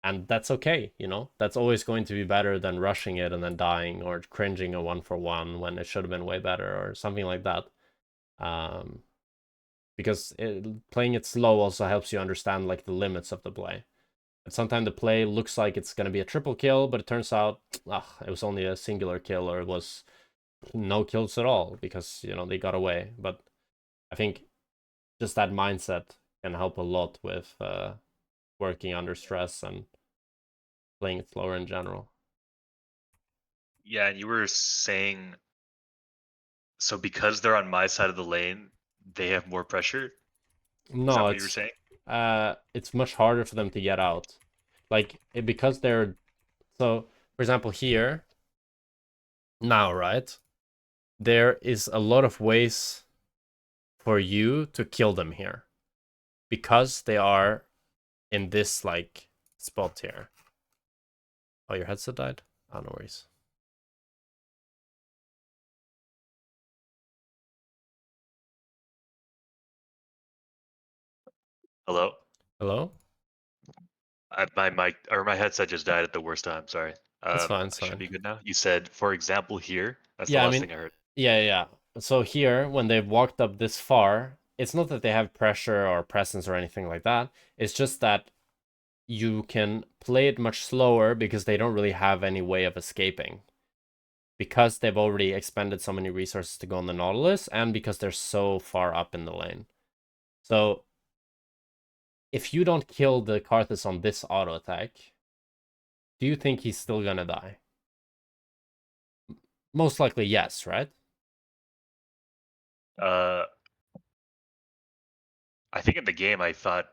And that's okay, you know? That's always going to be better than rushing it and then dying or cringing a 1-for-1 when it should have been way better or something like that. Um, because playing it slow also helps you understand like the limits of the play. And sometimes the play looks like it's going to be a triple kill, but it turns out it was only a singular kill or it was no kills at all because you know they got away. But I think just that mindset can help a lot with working under stress and playing it slower in general. yeah, and you were saying so because they're on my side of the lane, they have more pressure. Is that No, what you were saying? it's much harder for them to get out, like because they're so. For example, here now, right? There is a lot of ways for you to kill them here because they are in this like spot here. Oh, your headset died? Oh, no worries. Hello? Hello? My mic or my headset just died at the worst time. Sorry. It's fine, I it's should fine. be good now. You said, for example, here. That's the Yeah, I last mean, thing I heard. yeah. So here, when they've walked up this far, it's not that they have pressure or presence or anything like that. It's just that you can play it much slower because they don't really have any way of escaping. Because they've already expended so many resources to go on the Nautilus, and because they're so far up in the lane. So if you don't kill the Karthus on this auto attack, do you think he's still gonna die? Most likely, yes, right? Uh, I think in the game I thought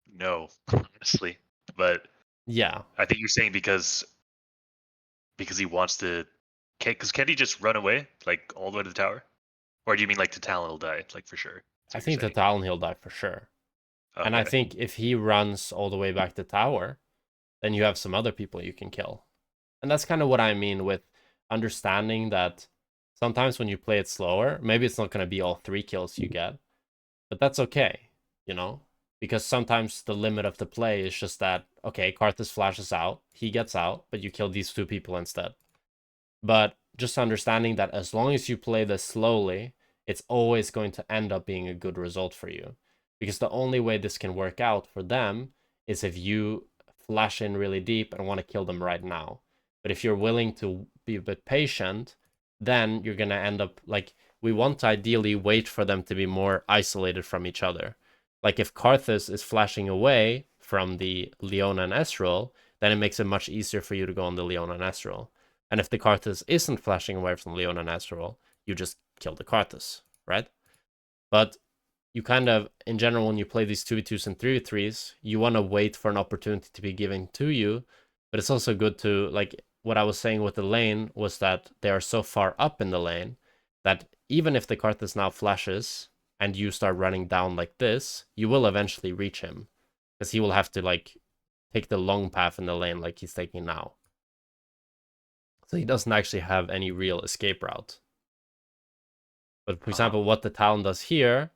no, honestly, but Yeah, I think you're saying because he wants to. Because can he just run away like all the way to the tower, or do you mean like to Talon will die like for sure? That's I what you're think the saying. Talon he'll die for sure. And I Okay. think if he runs all the way back to tower, then you have some other people you can kill. And that's kind of what I mean with understanding that Sometimes when you play it slower, maybe it's not going to be all 3 kills you get, but that's okay, you know? Because sometimes the limit of the play is just that, okay, Karthus flashes out, he gets out, but you kill these 2 people instead. But just understanding that as long as you play this slowly, it's always going to end up being a good result for you. Because the only way this can work out for them is if you flash in really deep and want to kill them right now. But if you're willing to be a bit patient, then you're going to end up like, we want to ideally wait for them to be more isolated from each other. Like if Karthus is flashing away from the Leona and Ezreal, then it makes it much easier for you to go on the Leona and Ezreal. And if the Karthus isn't flashing away from Leona and Ezreal, you just kill the Karthus, right? But you kind of, in general, when you play these 2v2s and 3v3s, you want to wait for an opportunity to be given to you. But it's also good to, like, what I was saying with the lane was that they are so far up in the lane that even if the Karthus now flashes and you start running down like this, you will eventually reach him. Because he will have to, like, take the long path in the lane like he's taking now. So he doesn't actually have any real escape route. But for example, what the Talon does here,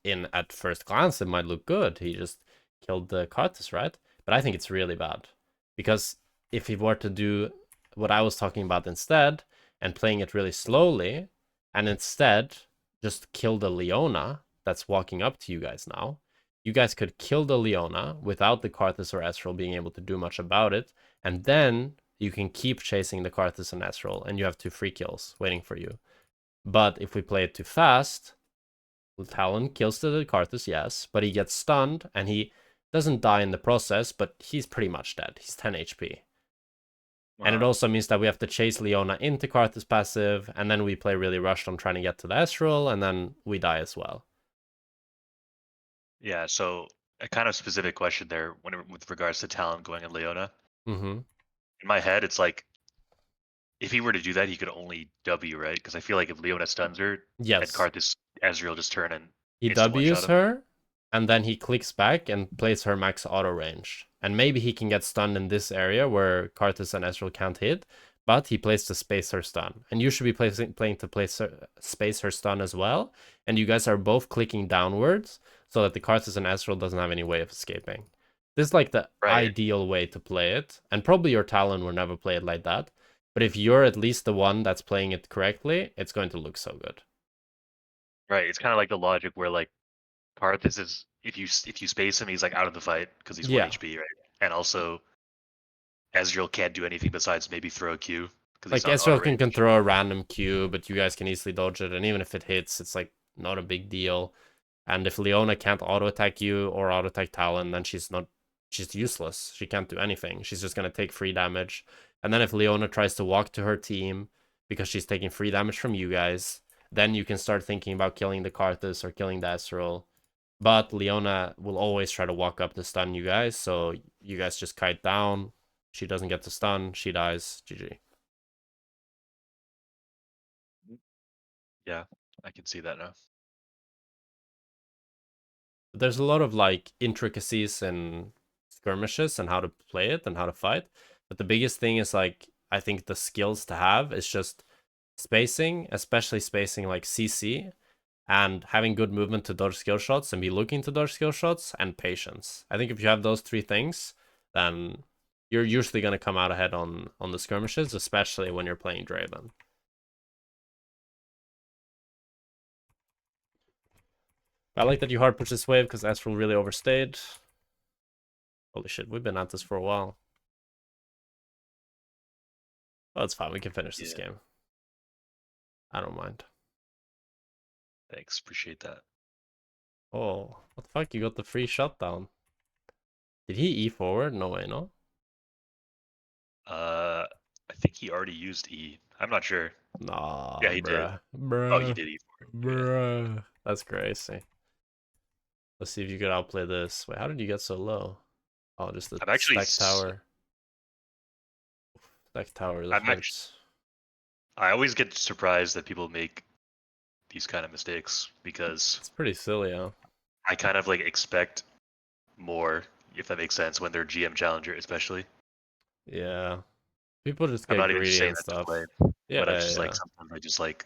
at first glance, it might look good. He just killed the Karthus, right? But I think it's really bad. Because if he were to do what I was talking about instead, and playing it really slowly, and instead just kill the Leona that's walking up to you guys now, you guys could kill the Leona without the Karthus or Ezreal being able to do much about it, and then you can keep chasing the Karthus and Ezreal, and you have 2 free kills waiting for you. But if we play it too fast, Talon kills the Karthus, yes, but he gets stunned, and he doesn't die in the process, but he's pretty much dead. He's 10 HP. And it also means that we have to chase Leona into Karthus passive, and then we play really rushed on trying to get to the Ezreal, and then we die as well. Yeah, so a kind of specific question there with regards to Talon going in Leona. Mm-hmm. In my head, it's like, if he were to do that, he could only W, right? Because I feel like if Leona stuns her, and Yes. Karthus, Ezreal just turn and He instant one-shot W's him. her, and then he clicks back and plays her max auto range. And maybe he can get stunned in this area where Karthus and Ezreal can't hit, but he plays to space her stun. And you should be playing to space her stun as well. And you guys are both clicking downwards so that the Karthus and Ezreal doesn't have any way of escaping. This is like the ideal way to play it. And probably your Talon will never play it like that. But if you're at least the one that's playing it correctly, it's going to look so good. Right. It's kind of like the logic where like Karthus is, if you space him, he's like out of the fight because he's 1 HP, right? And also Ezreal can't do anything besides maybe throw a Q because Like he's not auto Ezreal range. can throw a random Q, but you guys can easily dodge it, and even if it hits, it's like not a big deal. And if Leona can't auto attack you or auto attack Talon, then she's useless. She can't do anything. She's just gonna take free damage. And then if Leona tries to walk to her team because she's taking free damage from you guys, then you can start thinking about killing the Karthus or killing the Ezreal. But Leona will always try to walk up to stun you guys, so you guys just kite down. She doesn't get to stun, she dies, GG. Yeah, I can see that now. There's a lot of like intricacies and skirmishes and how to play it and how to fight. But the biggest thing is like, I think the skills to have is just spacing, especially spacing like CC, and having good movement to dodge skill shots and be looking to dodge skill shots, and patience. I think if you have those 3 things, then you're usually going to come out ahead on the skirmishes, especially when you're playing Draven. I like that you hard push this wave because Ezreal really overstayed. Holy shit, we've been at this for a while. Oh, it's fine. We can finish this game. I don't mind. Thanks, appreciate that. Oh, what the fuck? You got the free shutdown. Did he E forward? No way, no? I think he already used E. I'm not sure. Nah, Yeah, he bruh. did. Bruh. Oh, he did E forward. Bruh. Yeah. That's crazy. Let's see if you could outplay this. Wait, how did you get so low? Oh, just the I'm actually stack tower. Stack tower that hurts. I always get surprised that people make these kind of mistakes because it's pretty silly, huh? I kind of like expect more, if that makes sense, when they're GM challenger, especially. Yeah. People just get greedy and stuff. Yeah, but I just like yeah. sometimes I just like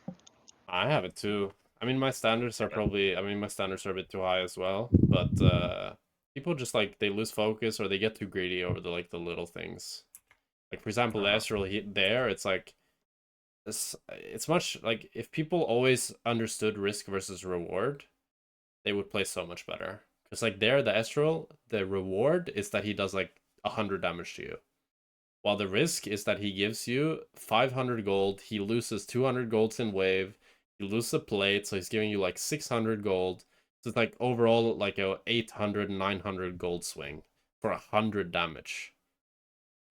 I have it too. I mean, my standards are you know, probably, I mean, my standards are a bit too high as well, but people just like they lose focus or they get too greedy over the like the little things. Like for example, the Astral hit there, it's like it's much like if people always understood risk versus reward, they would play so much better. Because like there, the Astral, the reward is that he does like 100 damage to you. While the risk is that he gives you 500 gold, he loses 200 golds in wave, you lose a plate, so he's giving you like 600 gold. So it's like overall like a 800, 900 gold swing for 100 damage.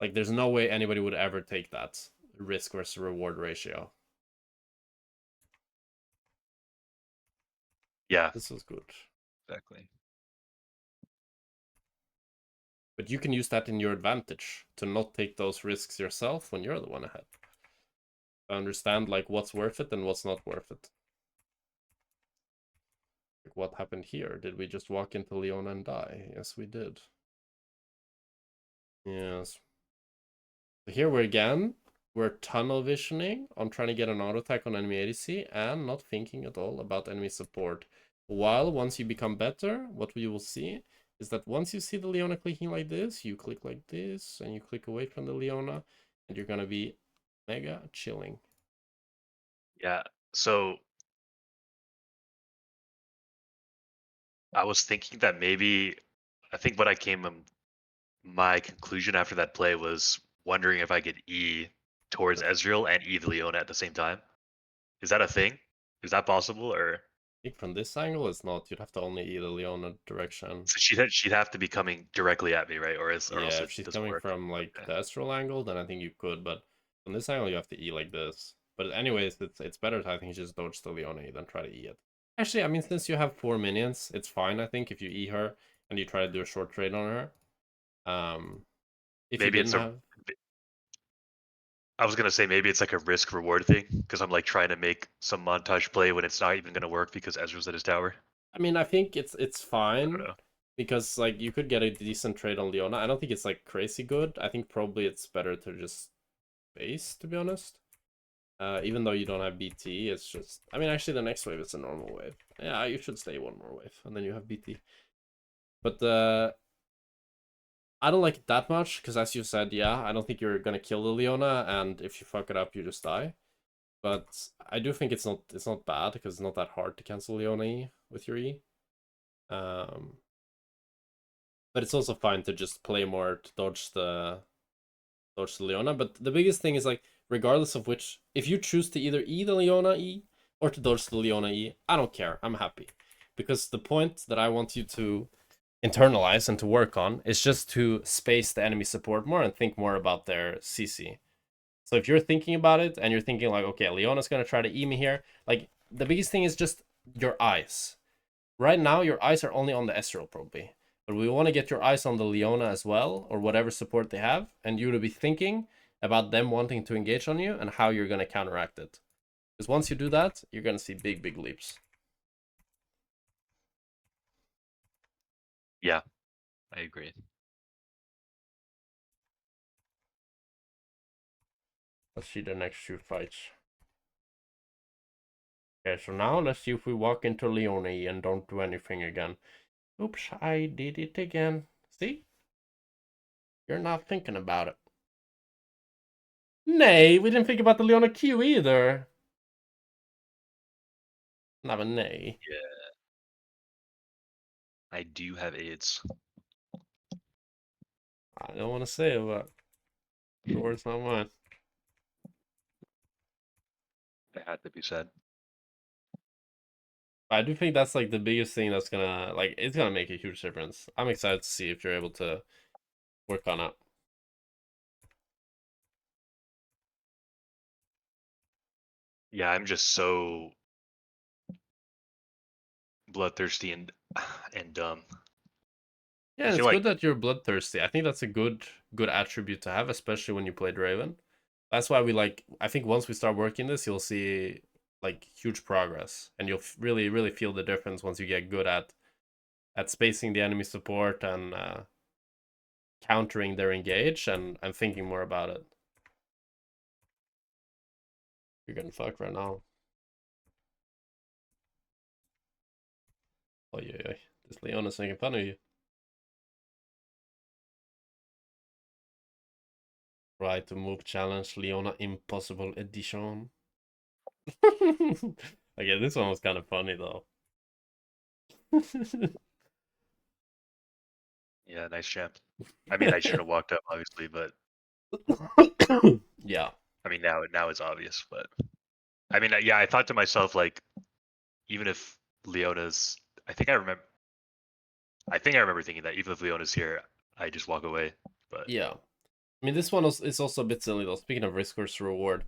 Like there's no way anybody would ever take that risk versus reward ratio. yeah, This was good. exactly. But you can use that in your advantage to not take those risks yourself when you're the one ahead. Understand like what's worth it and what's not worth it. Like what happened here? Did we just walk into Leona and die? Yes, we did. Yes. So here we're tunnel visioning on trying to get an auto attack on enemy ADC and not thinking at all about enemy support. While once you become better, what we will see is that once you see the Leona clicking like this, you click like this and you click away from the Leona and you're gonna be mega chilling. Yeah. So I was thinking that maybe I think what I came my conclusion after that play was wondering if I could E towards Ezreal and E the Leona at the same time. Is that a thing? Is that possible? Or I think from this angle, it's not. You'd have to only eat the Leona direction. so she'd have to be coming directly at me, right? Or else Yeah, it if she's doesn't coming work. from like Okay. the astral angle, then I think you could. But from this angle, you have to E like this. But anyways, it's better to I think just dodge the Leona than try to E it. Actually, I mean, since you have 4 minions, it's fine. I think if you E her and you try to do a short trade on her. If you Maybe it's didn't a. have, I was gonna say maybe it's like a risk reward thing because I'm like trying to make some montage play when it's not even gonna work because Ezra's at his tower. I mean, I think it's I don't fine know. because like you could get a decent trade on Leona. I don't think it's like crazy good. I think probably it's better to just base, to be honest. Even though you don't have BT, it's just... I mean, actually, the next wave is a normal wave. Yeah, you should stay one more wave, and then you have BT. But I don't like it that much, because as you said, yeah, I don't think you're gonna kill the Leona, and if you fuck it up, you just die. But I do think it's not bad, because it's not that hard to cancel Leona E with your E. But it's also fine to just play more to dodge the Leona. But the biggest thing is like, regardless of which, if you choose to either E the Leona E or to dodge the Leona E, I don't care. I'm happy. Because the point that I want you to internalize and to work on is just to space the enemy support more and think more about their CC. So if you're thinking about it and you're thinking like, okay, Leona's gonna try to E me here, like the biggest thing is just your eyes. Right now, your eyes are only on the Ezreal, probably. But we want to get your eyes on the Leona as well, or whatever support they have, and you to be thinking about them wanting to engage on you and how you're going to counteract it. Because once you do that, you're going to see big, big leaps. Yeah, I agree. Let's see the next two fights. Okay, so now let's see if we walk into Leona and don't do anything again. Oops, I did it again. See? You're not thinking about it. Nay, we didn't think about the Leona Q either. Not a nay. Yeah, I do have AIDS. I don't want to say it, but the word's not mine. It had to be said. I do think that's like the biggest thing that's gonna like it's gonna make a huge difference. I'm excited to see if you're able to work on it. Yeah, I'm just so bloodthirsty and dumb. Yeah, I and feel it's good like that you're bloodthirsty. I think that's a good attribute to have, especially when you play Draven. That's why we like. I think once we start working this, you'll see like huge progress, and you'll really feel the difference once you get good at spacing the enemy support and countering their engage and thinking more about it. You're getting fucked right now. Oj, oj, oj. This Leona's making fun of you. Try to move challenge Leona Impossible Edition. Okay, this one was kind of funny though. Yeah, nice champ. I mean, I shouldn't have walked up, obviously, but Yeah. I mean, now it's obvious. But I mean, yeah, I thought to myself, like, even if Leona's, I think I remember thinking that even if Leona's here, I just walk away. But Yeah. I mean, this one is also a bit silly though. Speaking of risk versus reward,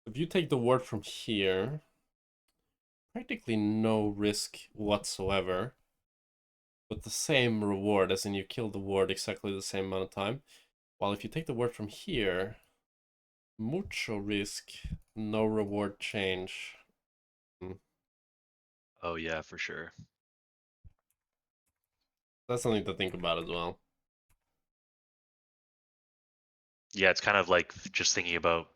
if you take the ward from here, practically no risk whatsoever, but the same reward, as in you kill the ward exactly the same amount of time. While if you take the ward from here, mucho risk, no reward change. oh yeah, for sure. That's something to think about as well. Yeah, it's kind of like just thinking about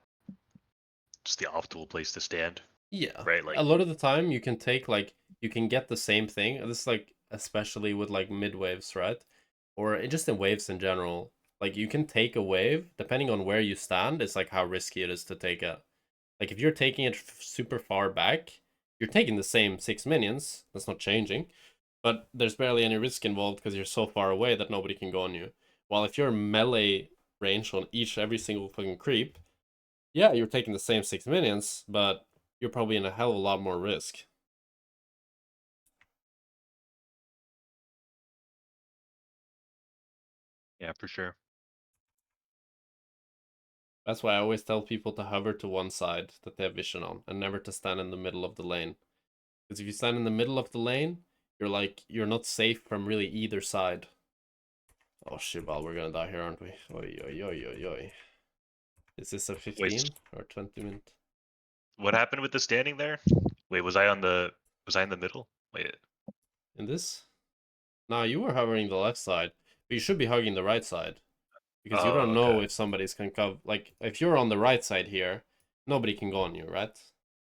just the optimal place to stand, Yeah. right? Like, A lot of the time you can take like you can get the same thing. This is like especially with like mid waves, right? Or just in waves in general. Like you can take a wave depending on where you stand. It's like how risky it is to take it. Like if you're taking it super far back, you're taking the same 6 minions. That's not changing. But there's barely any risk involved because you're so far away that nobody can go on you. While if you're melee range on every single fucking creep, yeah, you're taking the same 6 minions, but you're probably in a hell of a lot more risk. yeah, for sure. That's why I always tell people to hover to one side that they have vision on and never to stand in the middle of the lane. Because if you stand in the middle of the lane, you're not safe from really either side. Oh shit, well, we're gonna die here, aren't we? Oi, oi, oi, oi, oi. Is this a 15 or 20 minute? What happened with the standing there? Wait, was I in the middle? Wait. In this? No, you were hovering the left side, but you should be hugging the right side. Because you Oh, don't okay. know if somebody's can come. Like, if you're on the right side here, nobody can go on you, right?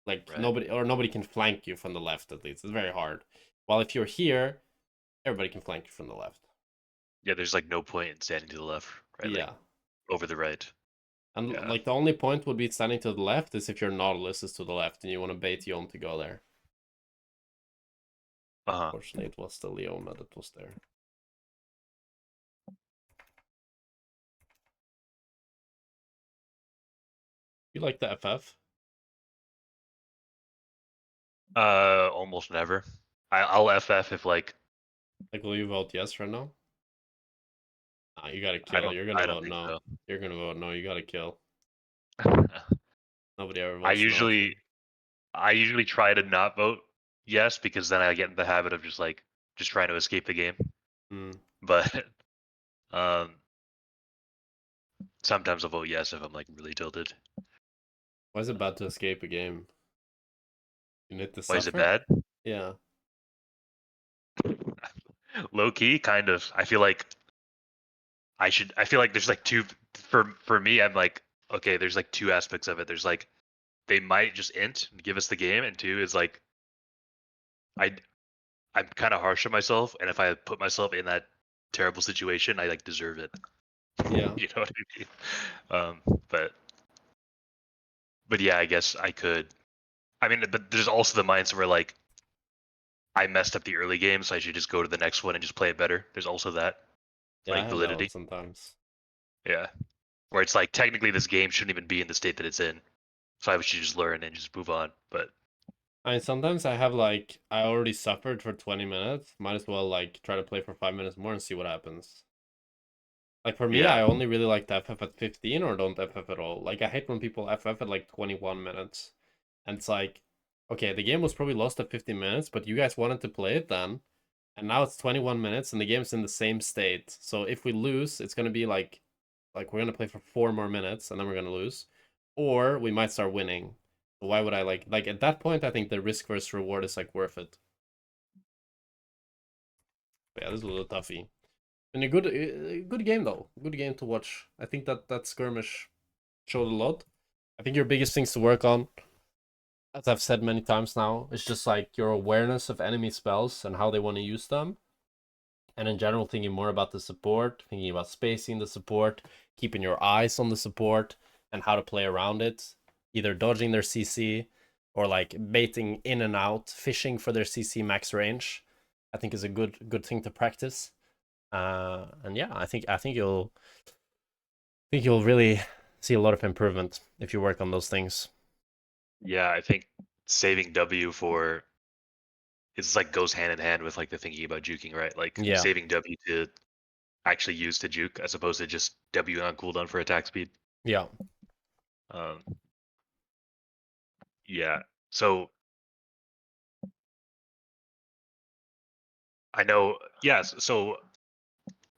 Like, Right. nobody can flank you from the left, at least. It's very hard. While if you're here, everybody can flank you from the left. Yeah, there's like no point in standing to the left, right? Like Yeah. over the right. And, Yeah. like, the only point would be standing to the left is if your Nautilus is to the left and you want to bait Yone to go there. Uh-huh. Fortunately, it was the Leona that was there. You like the FF? Almost never. I'll FF if like Like, will you vote yes right now? Nah, you gotta I kill. don't You're gonna I don't vote think no. so. You're gonna vote no. You gotta kill. Nobody ever I votes no for. usually I usually try to not vote yes because then I get in the habit of just trying to escape the game. Hmm. But um sometimes I'll vote yes if I'm like really tilted. Why is it bad to escape a game? You need to Why is it suffer? bad? Yeah. Low key, kind of. I feel like there's like two for me, I'm like, okay, there's like two aspects of it. There's like they might just int and give us the game, and two is like I I'm kind of harsh on myself, and if I put myself in that terrible situation, I like deserve it. Yeah. You know what I mean? But yeah, I guess I could. I mean, but there's also the mindset where like I messed up the early game, so I should just go to the next one and just play it better. There's also that Yeah, I like have that one validity. sometimes. Yeah, where it's like technically this game shouldn't even be in the state that it's in, so I should just learn and just move on. But I mean, sometimes I have like, I already suffered for 20 minutes. Might as well like try to play for 5 minutes more and see what happens. Like for me, yeah, I only really like to FF at 15 or don't FF at all. Like I hate when people FF at like 21 minutes. And it's like, okay, the game was probably lost at 15 minutes, but you guys wanted to play it then. And now it's 21 minutes and the game's in the same state. So if we lose, it's gonna be like we're gonna play for 4 more minutes and then we're gonna lose. Or we might start winning. So why would I like at that point I think the risk versus reward is like worth it. But yeah, this is a little toughy. And a good game though. Good game to watch. I think that skirmish showed a lot. I think your biggest things to work on, as I've said many times now, is just like your awareness of enemy spells and how they want to use them. And in general, thinking more about the support, thinking about spacing the support, keeping your eyes on the support, and how to play around it. Either dodging their CC or like baiting in and out, fishing for their CC max range. I think is a good thing to practice. And yeah, I think you'll really see a lot of improvement if you work on those things. Yeah, I think saving W for it's like goes hand in hand with like the thinking about juking, right? Like Yeah, saving W to actually use to juke as opposed to just W on cooldown for attack speed. yeah, Um, yeah. So I know. Yes. So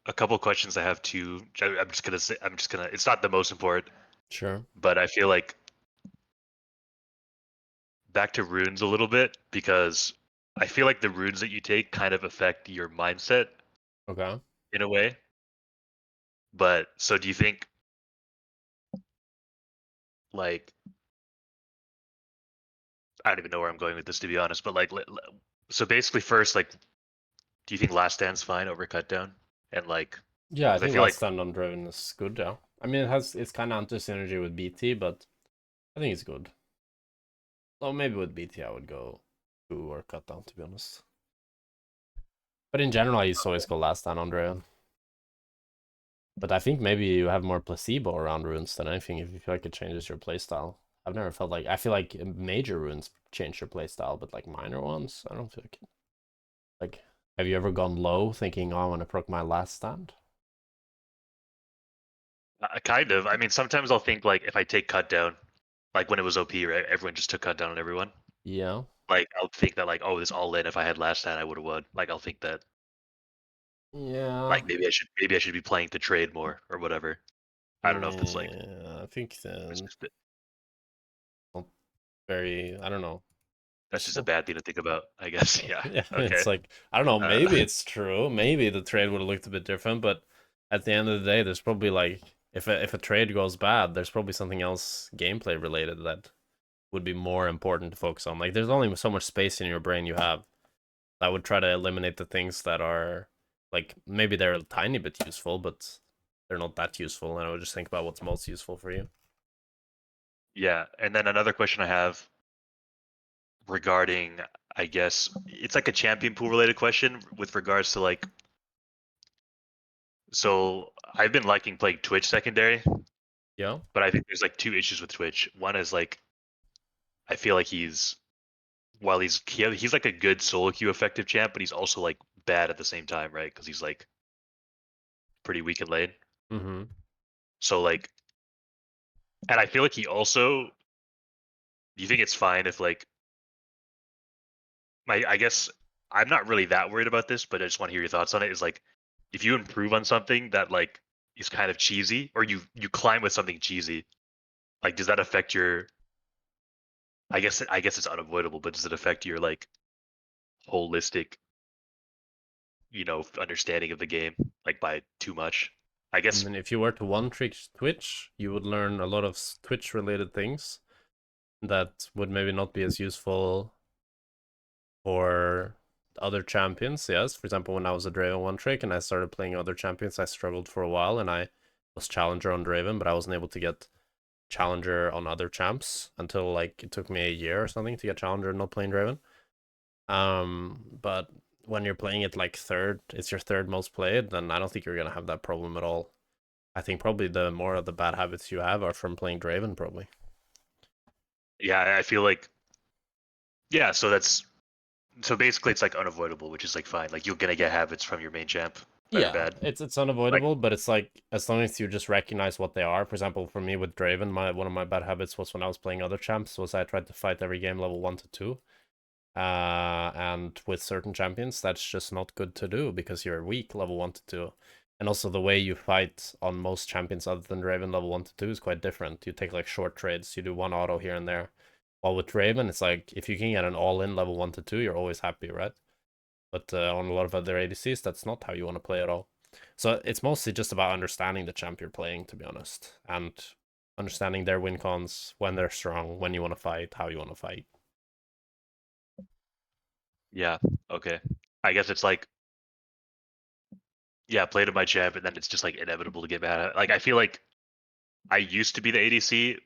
a couple questions I have to. I'm just gonna say. I'm just gonna. It's not the most important, sure. but I feel like back to runes a little bit because I feel like the runes that you take kind of affect your mindset Okay. in a way. But so do you think like I don't even know where I'm going with this to be honest, but like so basically first like do you think last stand's fine over cut down? And like Yeah, I because I think feel last like stand on Draven is good, yeah. I mean, it's kind of anti synergy with BT, but I think it's good. So maybe with BT, I would go 2 or cut down, to be honest. But in general, I used to always go last stand on Draven. But I think maybe you have more placebo around runes than anything if you feel like it changes your playstyle. I've never felt like I feel like major runes change your playstyle, but like minor ones, I don't feel like it. Like, have you ever gone low thinking, oh, I want to proc my last stand? kind of. I mean sometimes I'll think like if I take cut down, like when it was OP, right? Everyone just took cut down on everyone. Yeah. Like I'll think that like, oh, this all in if I had last stand I would have won. Like I'll think that Yeah. like maybe I should be playing to trade more or whatever. I don't know if it's like Yeah, I think it's then just, not very. I don't know. that's It's just a not. bad thing to think about, I guess. Yeah. Yeah, Okay. it's like I don't know. Uh, Maybe it's true. Maybe the trade would have looked a bit different, but at the end of the day, there's probably like if a trade goes bad, there's probably something else gameplay related that would be more important to focus on. Like there's only so much space in your brain you have. I would try to eliminate the things that are like maybe they're a tiny bit useful, but they're not that useful, and I would just think about what's most useful for you. yeah. And then another question I have regarding, I guess it's like a champion pool related question with regards to like, so I've been liking playing Twitch secondary, Yeah. but I think there's like two issues with Twitch. One is like, I feel like while he's like a good solo queue effective champ, but he's also like bad at the same time, right? Because he's like pretty weak in lane. Mm-hmm. So like, and I feel like he also, do you think it's fine if like, I guess I'm not really that worried about this, but I just want to hear your thoughts on it. Is like, if you improve on something that like is kind of cheesy, or you climb with something cheesy, like does that affect your? I guess it's unavoidable, but does it affect your like holistic, understanding of the game like by too much? I I guess mean, if you were to one trick Twitch, you would learn a lot of Twitch related things that would maybe not be as useful for other champions. Yes, for example, when I was a Draven one trick and I started playing other champions, I struggled for a while and I was challenger on Draven, but I wasn't able to get challenger on other champs until like it took me a year or something to get challenger not playing Draven. But when you're playing it like third, it's your third most played, then I don't think you're gonna have that problem at all. I think probably the more of the bad habits you have are from playing Draven, probably. yeah, I feel like yeah. So basically it's like unavoidable, which is like fine. Like you're gonna get habits from your main champ that are Yeah, bad. it's Like unavoidable, but it's like as long as you just recognize what they are. For example, for me with Draven, my one of my bad habits was when I was playing other champs was I tried to fight every game level 1 to 2. And with certain champions, that's just not good to do because you're weak level 1 to 2. And also the way you fight on most champions other than Draven level 1 to 2 is quite different. You take like short trades, you do one auto here and there. While with Draven, it's like if you can get an all-in level 1 to 2, you're always happy, right? But on a lot of other ADCs, that's not how you want to play at all. So it's mostly just about understanding the champ you're playing, to be honest. And understanding their win cons, when they're strong, when you want to fight, how you want to fight. Yeah. Okay. I guess it's like, yeah, play to my champ, and then it's just like inevitable to get mad at. Like I feel like I used to be the ADC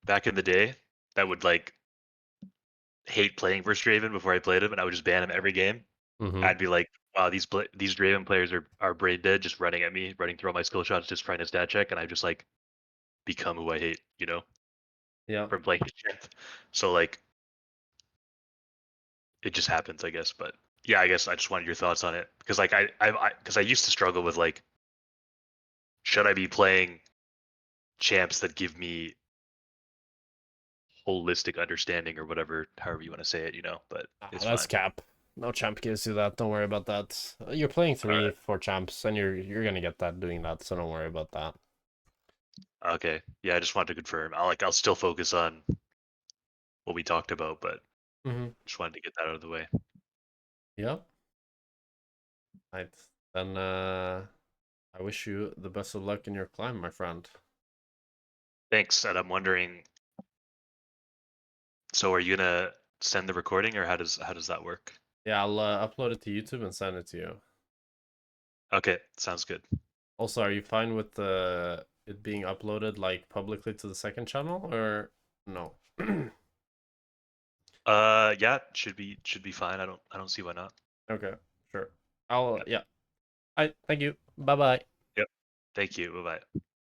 back in the day that would like hate playing versus Draven before I played him, and I would just ban him every game. Mm-hmm. I'd be like, wow, these Draven players are brain dead, just running at me, running through all my skill shots, just trying to stat check, and I just like become who I hate, Yeah. from playing champ. So like it just happens, I guess. But yeah, I guess I just wanted your thoughts on it because like I used to struggle with like, should I be playing champs that give me holistic understanding or whatever, however you want to say it, but it's That's fine. cap. No champ gives you that. Don't worry about that. You're playing All three, right. four champs, and you're gonna get that doing that. So don't worry about that. Okay. Yeah, I just wanted to confirm. I'll still focus on what we talked about, but Mm-hmm. just wanted to get that out of the way. Yep. Right. Then I wish you the best of luck in your climb, my friend. Thanks. And I'm wondering, so are you gonna send the recording or how does that work? Yeah, I'll upload it to YouTube and send it to you. Okay, sounds good. Also, are you fine with it being uploaded like publicly to the second channel or no? Yeah, should be fine. I don't see why not. Okay, sure. I'll Yep. yeah. I thank you. Bye bye. Yep. Thank you. Bye bye.